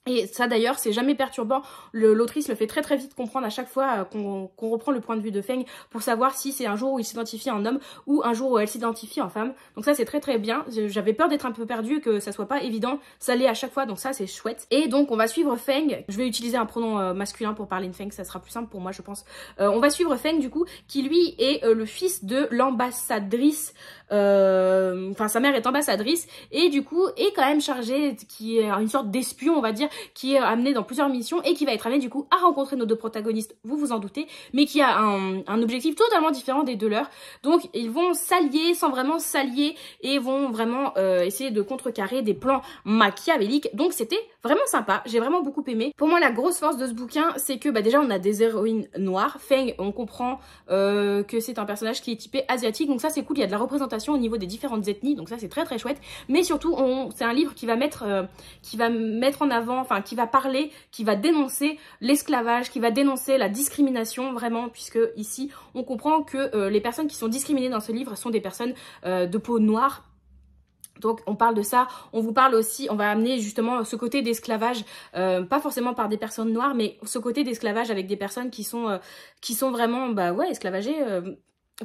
Et ça d'ailleurs, c'est jamais perturbant. L'autrice le fait très très vite comprendre à chaque fois qu'on reprend le point de vue de Feng pour savoir si c'est un jour où il s'identifie en homme ou un jour où elle s'identifie en femme. Donc ça c'est très très bien. J'avais peur d'être un peu perdue, que ça soit pas évident. Ça l'est à chaque fois, donc ça c'est chouette. Et donc on va suivre Feng. Je vais utiliser un pronom masculin pour parler de Feng, ça sera plus simple pour moi je pense. On va suivre Feng du coup, qui lui est le fils de l'ambassadrice. Sa mère est ambassadrice et du coup est quand même chargée, qui est une sorte d'espion on va dire, qui est amené dans plusieurs missions et qui va être amené du coup à rencontrer nos 2 protagonistes, vous vous en doutez, mais qui a un objectif totalement différent des 2 leurs. Donc ils vont s'allier sans vraiment s'allier et vont vraiment essayer de contrecarrer des plans machiavéliques. Donc c'était vraiment sympa, j'ai vraiment beaucoup aimé. Pour moi la grosse force de ce bouquin c'est que déjà on a des héroïnes noires. Feng, on comprend que c'est un personnage qui est typé asiatique, donc ça c'est cool, il y a de la représentation au niveau des différentes ethnies, donc ça c'est très très chouette. Mais surtout c'est un livre qui va mettre en avant, enfin qui va parler, qui va dénoncer l'esclavage, qui va dénoncer la discrimination vraiment, puisque ici on comprend que les personnes qui sont discriminées dans ce livre sont des personnes de peau noire. Donc on parle de ça, on vous parle aussi, on va amener justement ce côté d'esclavage, pas forcément par des personnes noires, mais ce côté d'esclavage avec des personnes qui sont vraiment esclavagées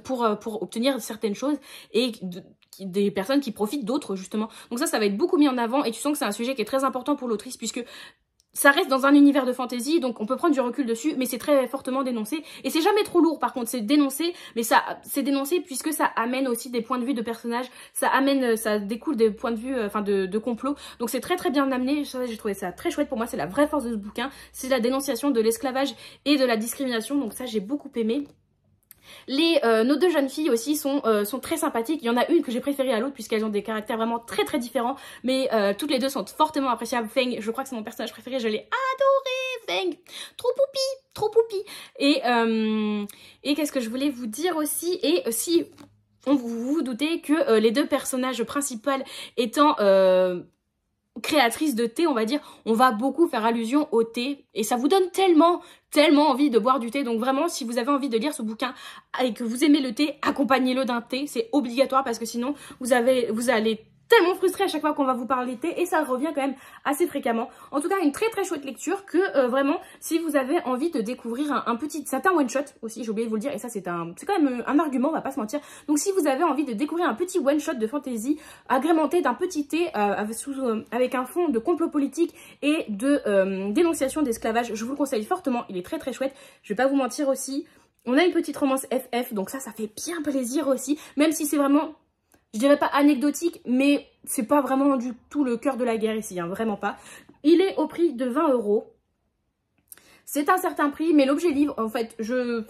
pour obtenir certaines choses, et des personnes qui profitent d'autres justement. Donc ça va être beaucoup mis en avant, et tu sens que c'est un sujet qui est très important pour l'autrice, puisque ça reste dans un univers de fantasy, donc on peut prendre du recul dessus, mais c'est très fortement dénoncé. Et c'est jamais trop lourd par contre, c'est dénoncé, mais c'est dénoncé puisque ça amène aussi des points de vue de personnages, ça découle des points de vue, de complot. Donc c'est très très bien amené, j'ai trouvé ça très chouette. Pour moi c'est la vraie force de ce bouquin, c'est la dénonciation de l'esclavage et de la discrimination, donc ça j'ai beaucoup aimé. Nos deux jeunes filles aussi sont très sympathiques. Il y en a une que j'ai préférée à l'autre puisqu'elles ont des caractères vraiment très très différents, mais toutes les deux sont fortement appréciables. Feng, je crois que c'est mon personnage préféré, je l'ai adoré. Feng, trop poupi. Et qu'est-ce que je voulais vous dire aussi, et si vous vous doutez que les deux personnages principaux étant créatrice de thé, on va dire, on va beaucoup faire allusion au thé, et ça vous donne tellement envie de boire du thé. Donc vraiment, si vous avez envie de lire ce bouquin et que vous aimez le thé, accompagnez-le d'un thé, c'est obligatoire, parce que sinon vous allez tellement frustré à chaque fois qu'on va vous parler thé, et ça revient quand même assez fréquemment. En tout cas, une très très chouette lecture que vraiment, si vous avez envie de découvrir c'est un one shot aussi, j'ai oublié de vous le dire, et ça c'est quand même un argument, on va pas se mentir. Donc si vous avez envie de découvrir un petit one shot de fantasy agrémenté d'un petit thé avec un fond de complot politique et de dénonciation d'esclavage, je vous le conseille fortement, il est très très chouette. Je vais pas vous mentir aussi, on a une petite romance FF, donc ça fait bien plaisir aussi, même si c'est vraiment, je dirais pas anecdotique, mais c'est pas vraiment du tout le cœur de la guerre ici, hein, vraiment pas. Il est au prix de 20 €. C'est un certain prix, mais l'objet livre, en fait, je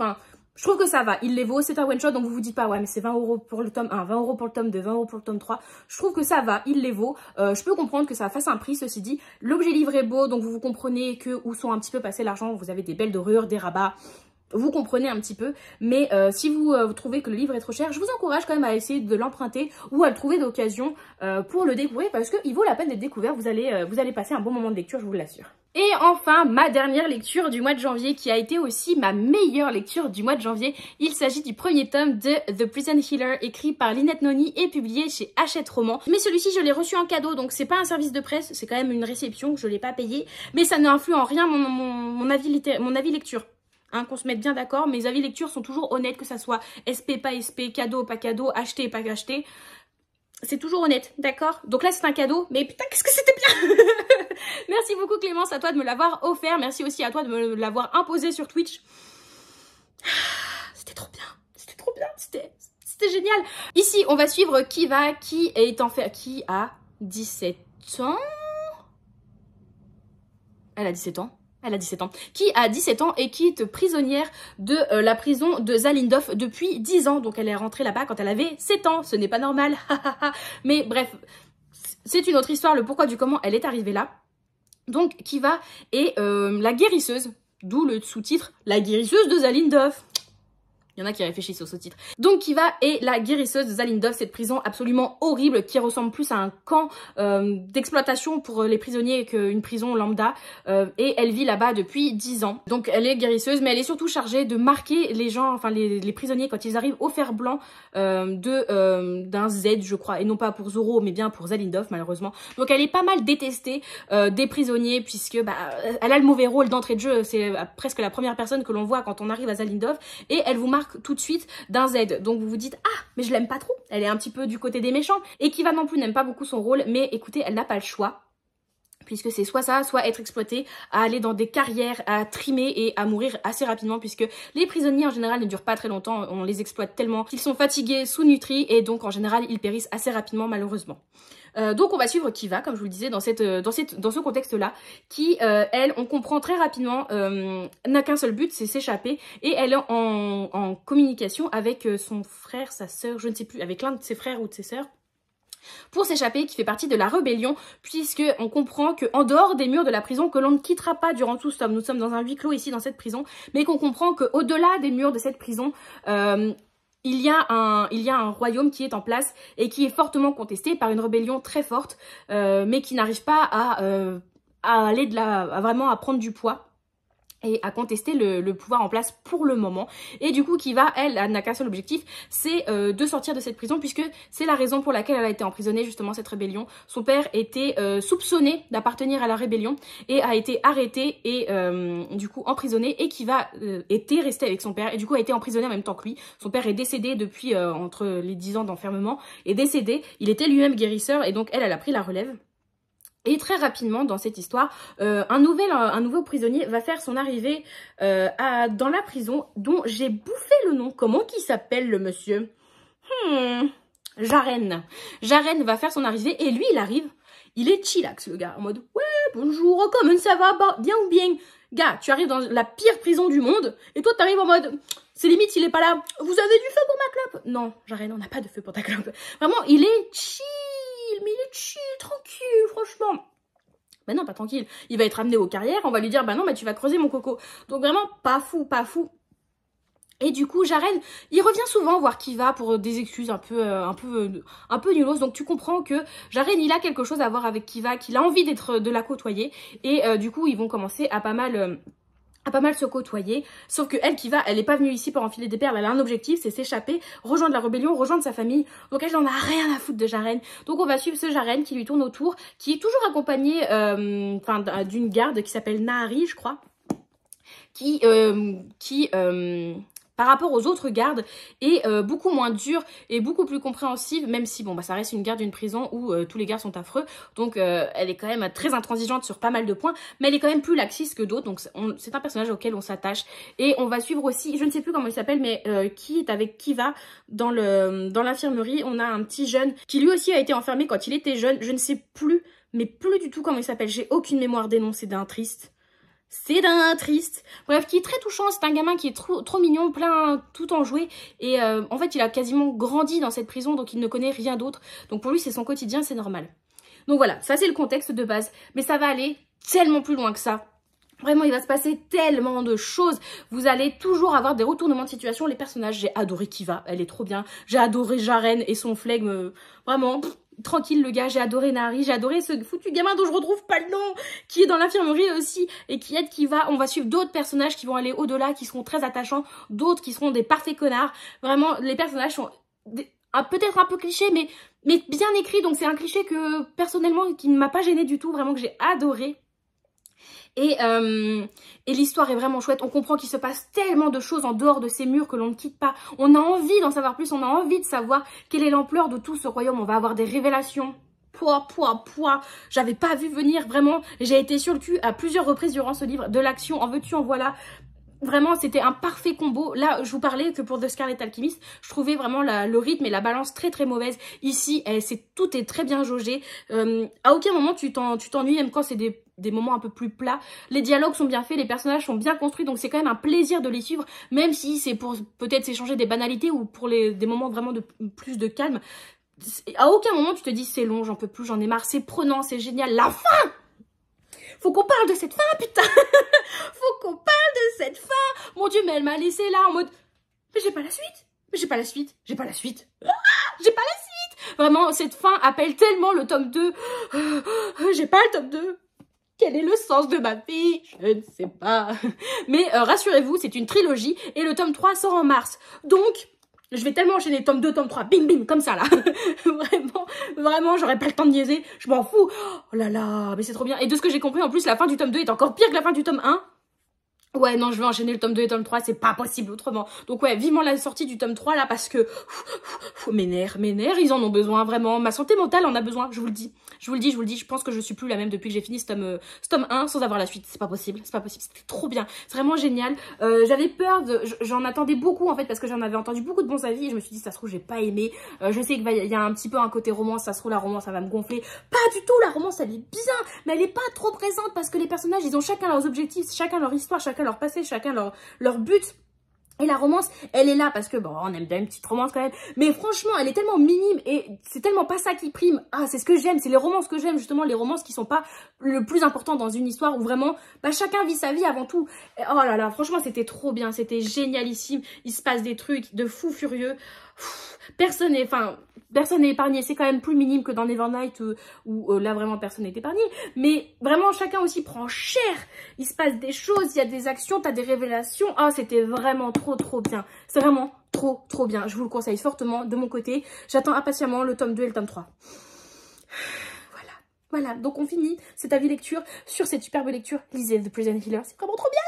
trouve que ça va, il les vaut, c'est un one shot, donc vous vous dites pas, ouais, mais c'est 20 € pour le tome 1, 20 € pour le tome 2, 20 € pour le tome 3. Je trouve que ça va, il les vaut. Je peux comprendre que ça fasse un prix, ceci dit. L'objet livre est beau, donc vous comprenez que où sont un petit peu passés l'argent, vous avez des belles dorures, des rabats. Vous comprenez un petit peu, mais si vous trouvez que le livre est trop cher, je vous encourage quand même à essayer de l'emprunter ou à le trouver d'occasion pour le découvrir, parce qu'il vaut la peine d'être découvert. Vous allez passer un bon moment de lecture, je vous l'assure. Et enfin, ma dernière lecture du mois de janvier, qui a été aussi ma meilleure lecture du mois de janvier. Il s'agit du premier tome de The Prison Healer, écrit par Lynette Noni et publié chez Hachette Romans. Mais celui-ci, je l'ai reçu en cadeau, donc c'est pas un service de presse, c'est quand même une réception, je l'ai pas payé. Mais ça n'influe en rien mon avis lecture. Hein, qu'on se mette bien d'accord, mes avis lecture sont toujours honnêtes, que ça soit SP, pas SP, cadeau, pas cadeau, acheté, pas acheté. C'est toujours honnête, d'accord? Donc là c'est un cadeau, mais putain qu'est-ce que c'était bien. Merci beaucoup Clémence, à toi de me l'avoir offert. Merci aussi à toi de me l'avoir imposé sur Twitch. C'était trop bien, c'était génial. Ici on va suivre Kiva, qui a 17 ans. Elle a 17 ans. Elle a 17 ans. Qui a 17 ans et qui est prisonnière de la prison de Zalindov depuis 10 ans. Donc elle est rentrée là-bas quand elle avait 7 ans. Ce n'est pas normal. Mais bref, c'est une autre histoire, le pourquoi du comment elle est arrivée là. Donc Kiva est la guérisseuse, d'où le sous-titre « La guérisseuse de Zalindov ». Il y en a qui réfléchissent au sous-titre. Donc Kiva est la guérisseuse de Zalindov, cette prison absolument horrible qui ressemble plus à un camp d'exploitation pour les prisonniers qu'une prison lambda. Et elle vit là-bas depuis 10 ans. Donc elle est guérisseuse, mais elle est surtout chargée de marquer les gens, enfin les prisonniers quand ils arrivent au fer blanc d'un Z, je crois. Et non pas pour Zoro, mais bien pour Zalindov, malheureusement. Donc elle est pas mal détestée des prisonniers, puisque elle a le mauvais rôle d'entrée de jeu. C'est presque la première personne que l'on voit quand on arrive à Zalindov. Et elle vous marque tout de suite d'un Z. Donc vous vous dites, ah mais je l'aime pas trop, elle est un petit peu du côté des méchants. Et Kiva non plus n'aime pas beaucoup son rôle, mais écoutez, elle n'a pas le choix, puisque c'est soit ça, soit être exploitée, à aller dans des carrières, à trimer et à mourir assez rapidement, puisque les prisonniers en général ne durent pas très longtemps, on les exploite tellement qu'ils sont fatigués, sous-nutris, et donc en général ils périssent assez rapidement malheureusement. Donc on va suivre Kiva, comme je vous le disais, dans ce contexte-là, qui, elle, on comprend très rapidement, n'a qu'un seul but, c'est s'échapper, et elle est en communication avec son frère, sa sœur, je ne sais plus, avec l'un de ses frères ou de ses sœurs. pour s'échapper, qui fait partie de la rébellion, puisque on comprend qu'en dehors des murs de la prison, que l'on ne quittera pas durant tout ce tome, nous sommes dans un huis clos ici dans cette prison, mais qu'on comprend qu'au-delà des murs de cette prison, il y a un royaume qui est en place et qui est fortement contesté par une rébellion très forte, mais qui n'arrive pas à aller vraiment à prendre du poids et à contester le pouvoir en place pour le moment. Et du coup, Kiva, elle n'a qu'un seul objectif, c'est de sortir de cette prison, puisque c'est la raison pour laquelle elle a été emprisonnée, justement, cette rébellion. Son père était soupçonné d'appartenir à la rébellion et a été arrêté et du coup emprisonné. Et Kiva était resté avec son père et du coup a été emprisonné en même temps que lui. Son père est décédé depuis entre les 10 ans d'enfermement, est décédé. Il était lui-même guérisseur et donc elle a pris la relève. Et très rapidement dans cette histoire, un nouveau prisonnier va faire son arrivée dans la prison dont j'ai bouffé le nom. Comment qu'il s'appelle le monsieur? Jaren. Jaren va faire son arrivée et lui il arrive, il est chillax le gars, en mode ouais bonjour, comment ça va, bien ou bien? Gars, tu arrives dans la pire prison du monde et toi t'arrives en mode c'est limite il est pas là, vous avez du feu pour ma clope? Non Jaren, on n'a pas de feu pour ta clope. Vraiment il est chill, mais il est chill, tranquille, franchement. Ben non, pas tranquille. Il va être amené aux carrières, on va lui dire, bah non, bah tu vas creuser mon coco. Donc vraiment, pas fou, pas fou. Et du coup, Jaren, il revient souvent voir Kiva pour des excuses un peu nullos. Donc tu comprends que Jaren, il a quelque chose à voir avec Kiva, qu'il a envie de la côtoyer. Et du coup, ils vont commencer à pas mal se côtoyer, sauf que elle, Kiva, elle est pas venue ici pour enfiler des perles, elle a un objectif, c'est s'échapper, rejoindre la rébellion, rejoindre sa famille, donc elle en a rien à foutre de Jaren. Donc on va suivre ce Jaren qui lui tourne autour, qui est toujours accompagné d'une garde qui s'appelle Nahari, je crois, qui par rapport aux autres gardes est beaucoup moins dure et beaucoup plus compréhensive, même si bon bah ça reste une garde d'une prison où tous les gardes sont affreux, donc elle est quand même très intransigeante sur pas mal de points, mais elle est quand même plus laxiste que d'autres, donc c'est un personnage auquel on s'attache. Et on va suivre aussi, je ne sais plus comment il s'appelle, mais qui est avec Kiva dans l'infirmerie. On a un petit jeune qui lui aussi a été enfermé quand il était jeune, je ne sais plus, mais plus du tout comment il s'appelle, j'ai aucune mémoire des noms, c'est d'un triste. C'est d'un triste. Bref, qui est très touchant. C'est un gamin qui est trop mignon, plein, tout enjoué. Et en fait, il a quasiment grandi dans cette prison, donc il ne connaît rien d'autre. Donc pour lui, c'est son quotidien, c'est normal. Donc voilà, ça c'est le contexte de base. Mais ça va aller tellement plus loin que ça. Vraiment, il va se passer tellement de choses. Vous allez toujours avoir des retournements de situation. Les personnages, j'ai adoré Kiva, elle est trop bien. J'ai adoré Jaren et son flegme, vraiment... tranquille le gars, j'ai adoré Nahari, j'ai adoré ce foutu gamin dont je retrouve pas le nom, qui est dans l'infirmerie aussi et qui aide Kiva. On va suivre d'autres personnages qui vont aller au-delà, qui seront très attachants, d'autres qui seront des parfaits connards. Vraiment, les personnages sont peut-être un peu clichés, mais bien écrits, donc c'est un cliché que personnellement qui ne m'a pas gêné du tout, vraiment que j'ai adoré. Et l'histoire est vraiment chouette, on comprend qu'il se passe tellement de choses en dehors de ces murs que l'on ne quitte pas. On a envie d'en savoir plus, on a envie de savoir quelle est l'ampleur de tout ce royaume. On va avoir des révélations. J'avais pas vu venir, vraiment. J'ai été sur le cul à plusieurs reprises durant ce livre. De l'action, en veux-tu, en voilà. Vraiment, c'était un parfait combo. Là, je vous parlais que pour The Scarlet Alchemist, je trouvais vraiment le rythme et la balance très mauvaise. Ici, tout est très bien jaugé. À aucun moment, tu t'ennuies, même quand c'est des moments un peu plus plats. Les dialogues sont bien faits, les personnages sont bien construits, donc c'est quand même un plaisir de les suivre, même si c'est pour peut-être s'échanger des banalités ou pour des moments vraiment de plus de calme. À aucun moment, tu te dis c'est long, j'en peux plus, j'en ai marre, c'est prenant, c'est génial. La fin! Faut qu'on parle de cette fin, putain. Faut qu'on parle de cette fin. Mon Dieu, mais elle m'a laissé là en mode... Mais j'ai pas la suite. Mais j'ai pas la suite. J'ai pas la suite. Ah, j'ai pas la suite. Vraiment, cette fin appelle tellement le tome 2. J'ai pas le tome 2. Quel est le sens de ma vie? Je ne sais pas. Mais rassurez-vous, c'est une trilogie et le tome 3 sort en mars. Donc... je vais tellement enchaîner tome 2, tome 3, bing bing, comme ça là. Vraiment, j'aurais pas le temps de niaiser. Je m'en fous. Oh là là, mais c'est trop bien. Et de ce que j'ai compris, en plus, la fin du tome 2 est encore pire que la fin du tome 1. Ouais, non, je vais enchaîner le tome 2 et le tome 3, c'est pas possible autrement. Donc ouais, vivement la sortie du tome 3 là, parce que mes nerfs, ils en ont besoin, vraiment. Ma santé mentale en a besoin, je vous le dis. Je pense que je suis plus la même depuis que j'ai fini ce tome 1 sans avoir la suite. C'est pas possible, c'était trop bien. C'est vraiment génial. J'avais peur j'en attendais beaucoup en fait, parce que j'en avais entendu beaucoup de bons avis et je me suis dit, ça se trouve, j'ai pas aimé. Je sais qu'il y a un petit peu un côté romance, ça se trouve, la romance, ça va me gonfler. Pas du tout, la romance, elle est bien, mais elle est pas trop présente parce que les personnages, ils ont chacun leurs objectifs, chacun leur histoire, chacun leur passé, chacun leur but. Et la romance, elle est là parce que, bon, on aime bien une petite romance quand même. Mais franchement, elle est tellement minime et c'est tellement pas ça qui prime. Ah, c'est ce que j'aime, c'est les romances que j'aime, justement, les romances qui sont pas le plus important dans une histoire où vraiment, bah, chacun vit sa vie avant tout. Et, oh là là, franchement, c'était trop bien, c'était génialissime. Il se passe des trucs de fou furieux. Personne n'est épargné. C'est quand même plus minime que dans Nevernight où là vraiment personne n'est épargné. Mais vraiment chacun aussi prend cher. Il se passe des choses, il y a des actions, t'as des révélations. Ah, c'était vraiment trop bien. C'est vraiment trop bien. Je vous le conseille fortement de mon côté. J'attends impatiemment le tome 2 et le tome 3. Voilà, donc on finit cet avis lecture sur cette superbe lecture. Lisez The Prison Healer, c'est vraiment trop bien.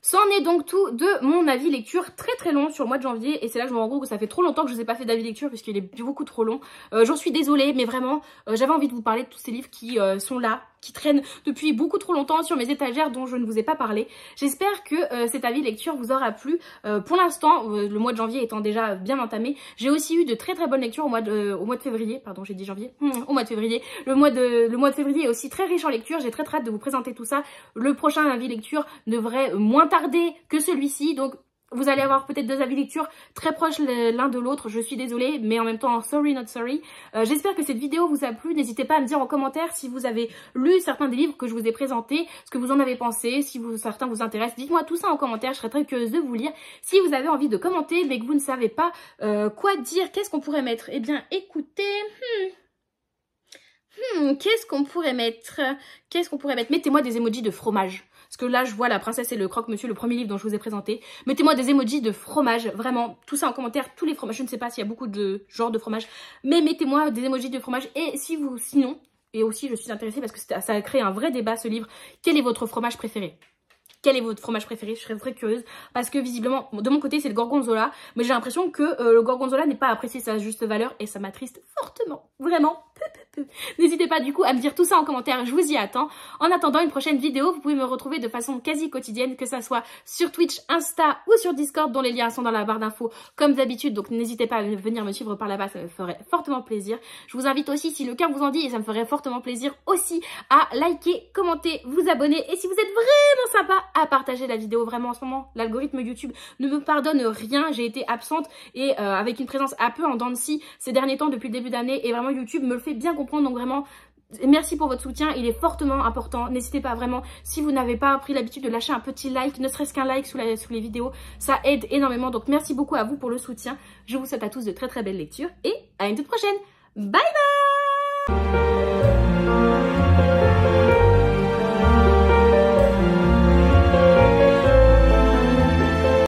C'en est donc tout de mon avis lecture très long sur le mois de janvier. Et c'est là que je me rends compte que ça fait trop longtemps que je n'ai pas fait d'avis lecture puisqu'il est beaucoup trop long. J'en suis désolée, mais vraiment, j'avais envie de vous parler de tous ces livres qui sont là, qui traînent depuis beaucoup trop longtemps sur mes étagères dont je ne vous ai pas parlé. J'espère que cet avis lecture vous aura plu. Pour l'instant, le mois de janvier étant déjà bien entamé, j'ai aussi eu de très bonnes lectures au mois de février. Pardon, j'ai dit janvier. Au mois de février. Le mois de février est aussi très riche en lecture. J'ai très hâte de vous présenter tout ça. Le prochain avis lecture devrait moins tarder que celui-ci. Donc, vous allez avoir peut-être deux avis lecture très proches l'un de l'autre. Je suis désolée, mais en même temps, sorry not sorry. J'espère que cette vidéo vous a plu. N'hésitez pas à me dire en commentaire si vous avez lu certains des livres que je vous ai présentés, ce que vous en avez pensé, si certains vous intéressent. Dites-moi tout ça en commentaire, je serais très curieuse de vous lire. Si vous avez envie de commenter, mais que vous ne savez pas quoi dire, qu'est-ce qu'on pourrait mettre? Eh bien, écoutez... qu'est-ce qu'on pourrait mettre? Mettez-moi des emojis de fromage. Parce que là, je vois La Princesse et le Croque-Monsieur, le premier livre dont je vous ai présenté. Mettez-moi des emojis de fromage, vraiment, tout ça en commentaire, tous les fromages. Je ne sais pas s'il y a beaucoup de genres de fromage, mais mettez-moi des emojis de fromage. Et sinon, et aussi je suis intéressée parce que ça a créé un vrai débat ce livre, quel est votre fromage préféré? Quel est votre fromage préféré? Je serais très curieuse parce que visiblement, de mon côté, c'est le gorgonzola. Mais j'ai l'impression que le gorgonzola n'est pas apprécié sa juste valeur et ça m'attriste fortement. Vraiment. N'hésitez pas du coup à me dire tout ça en commentaire, je vous y attends. En attendant une prochaine vidéo, vous pouvez me retrouver de façon quasi quotidienne, que ça soit sur Twitch, Insta ou sur Discord, dont les liens sont dans la barre d'infos comme d'habitude. Donc n'hésitez pas à venir me suivre par là-bas, ça me ferait fortement plaisir. Je vous invite aussi, si le cœur vous en dit, et ça me ferait fortement plaisir aussi, à liker, commenter, vous abonner. Et si vous êtes vraiment sympa, à partager la vidéo. Vraiment en ce moment, l'algorithme YouTube ne me pardonne rien. J'ai été absente et avec une présence un peu en dents de scie ces derniers temps depuis le début d'année. Et vraiment YouTube me le fait bien comprendre. Donc vraiment, merci pour votre soutien, il est fortement important. N'hésitez pas vraiment, si vous n'avez pas pris l'habitude de lâcher un petit like, ne serait-ce qu'un like sous les vidéos, ça aide énormément. Donc merci beaucoup à vous pour le soutien. Je vous souhaite à tous de très belles lectures et à une toute prochaine. Bye bye.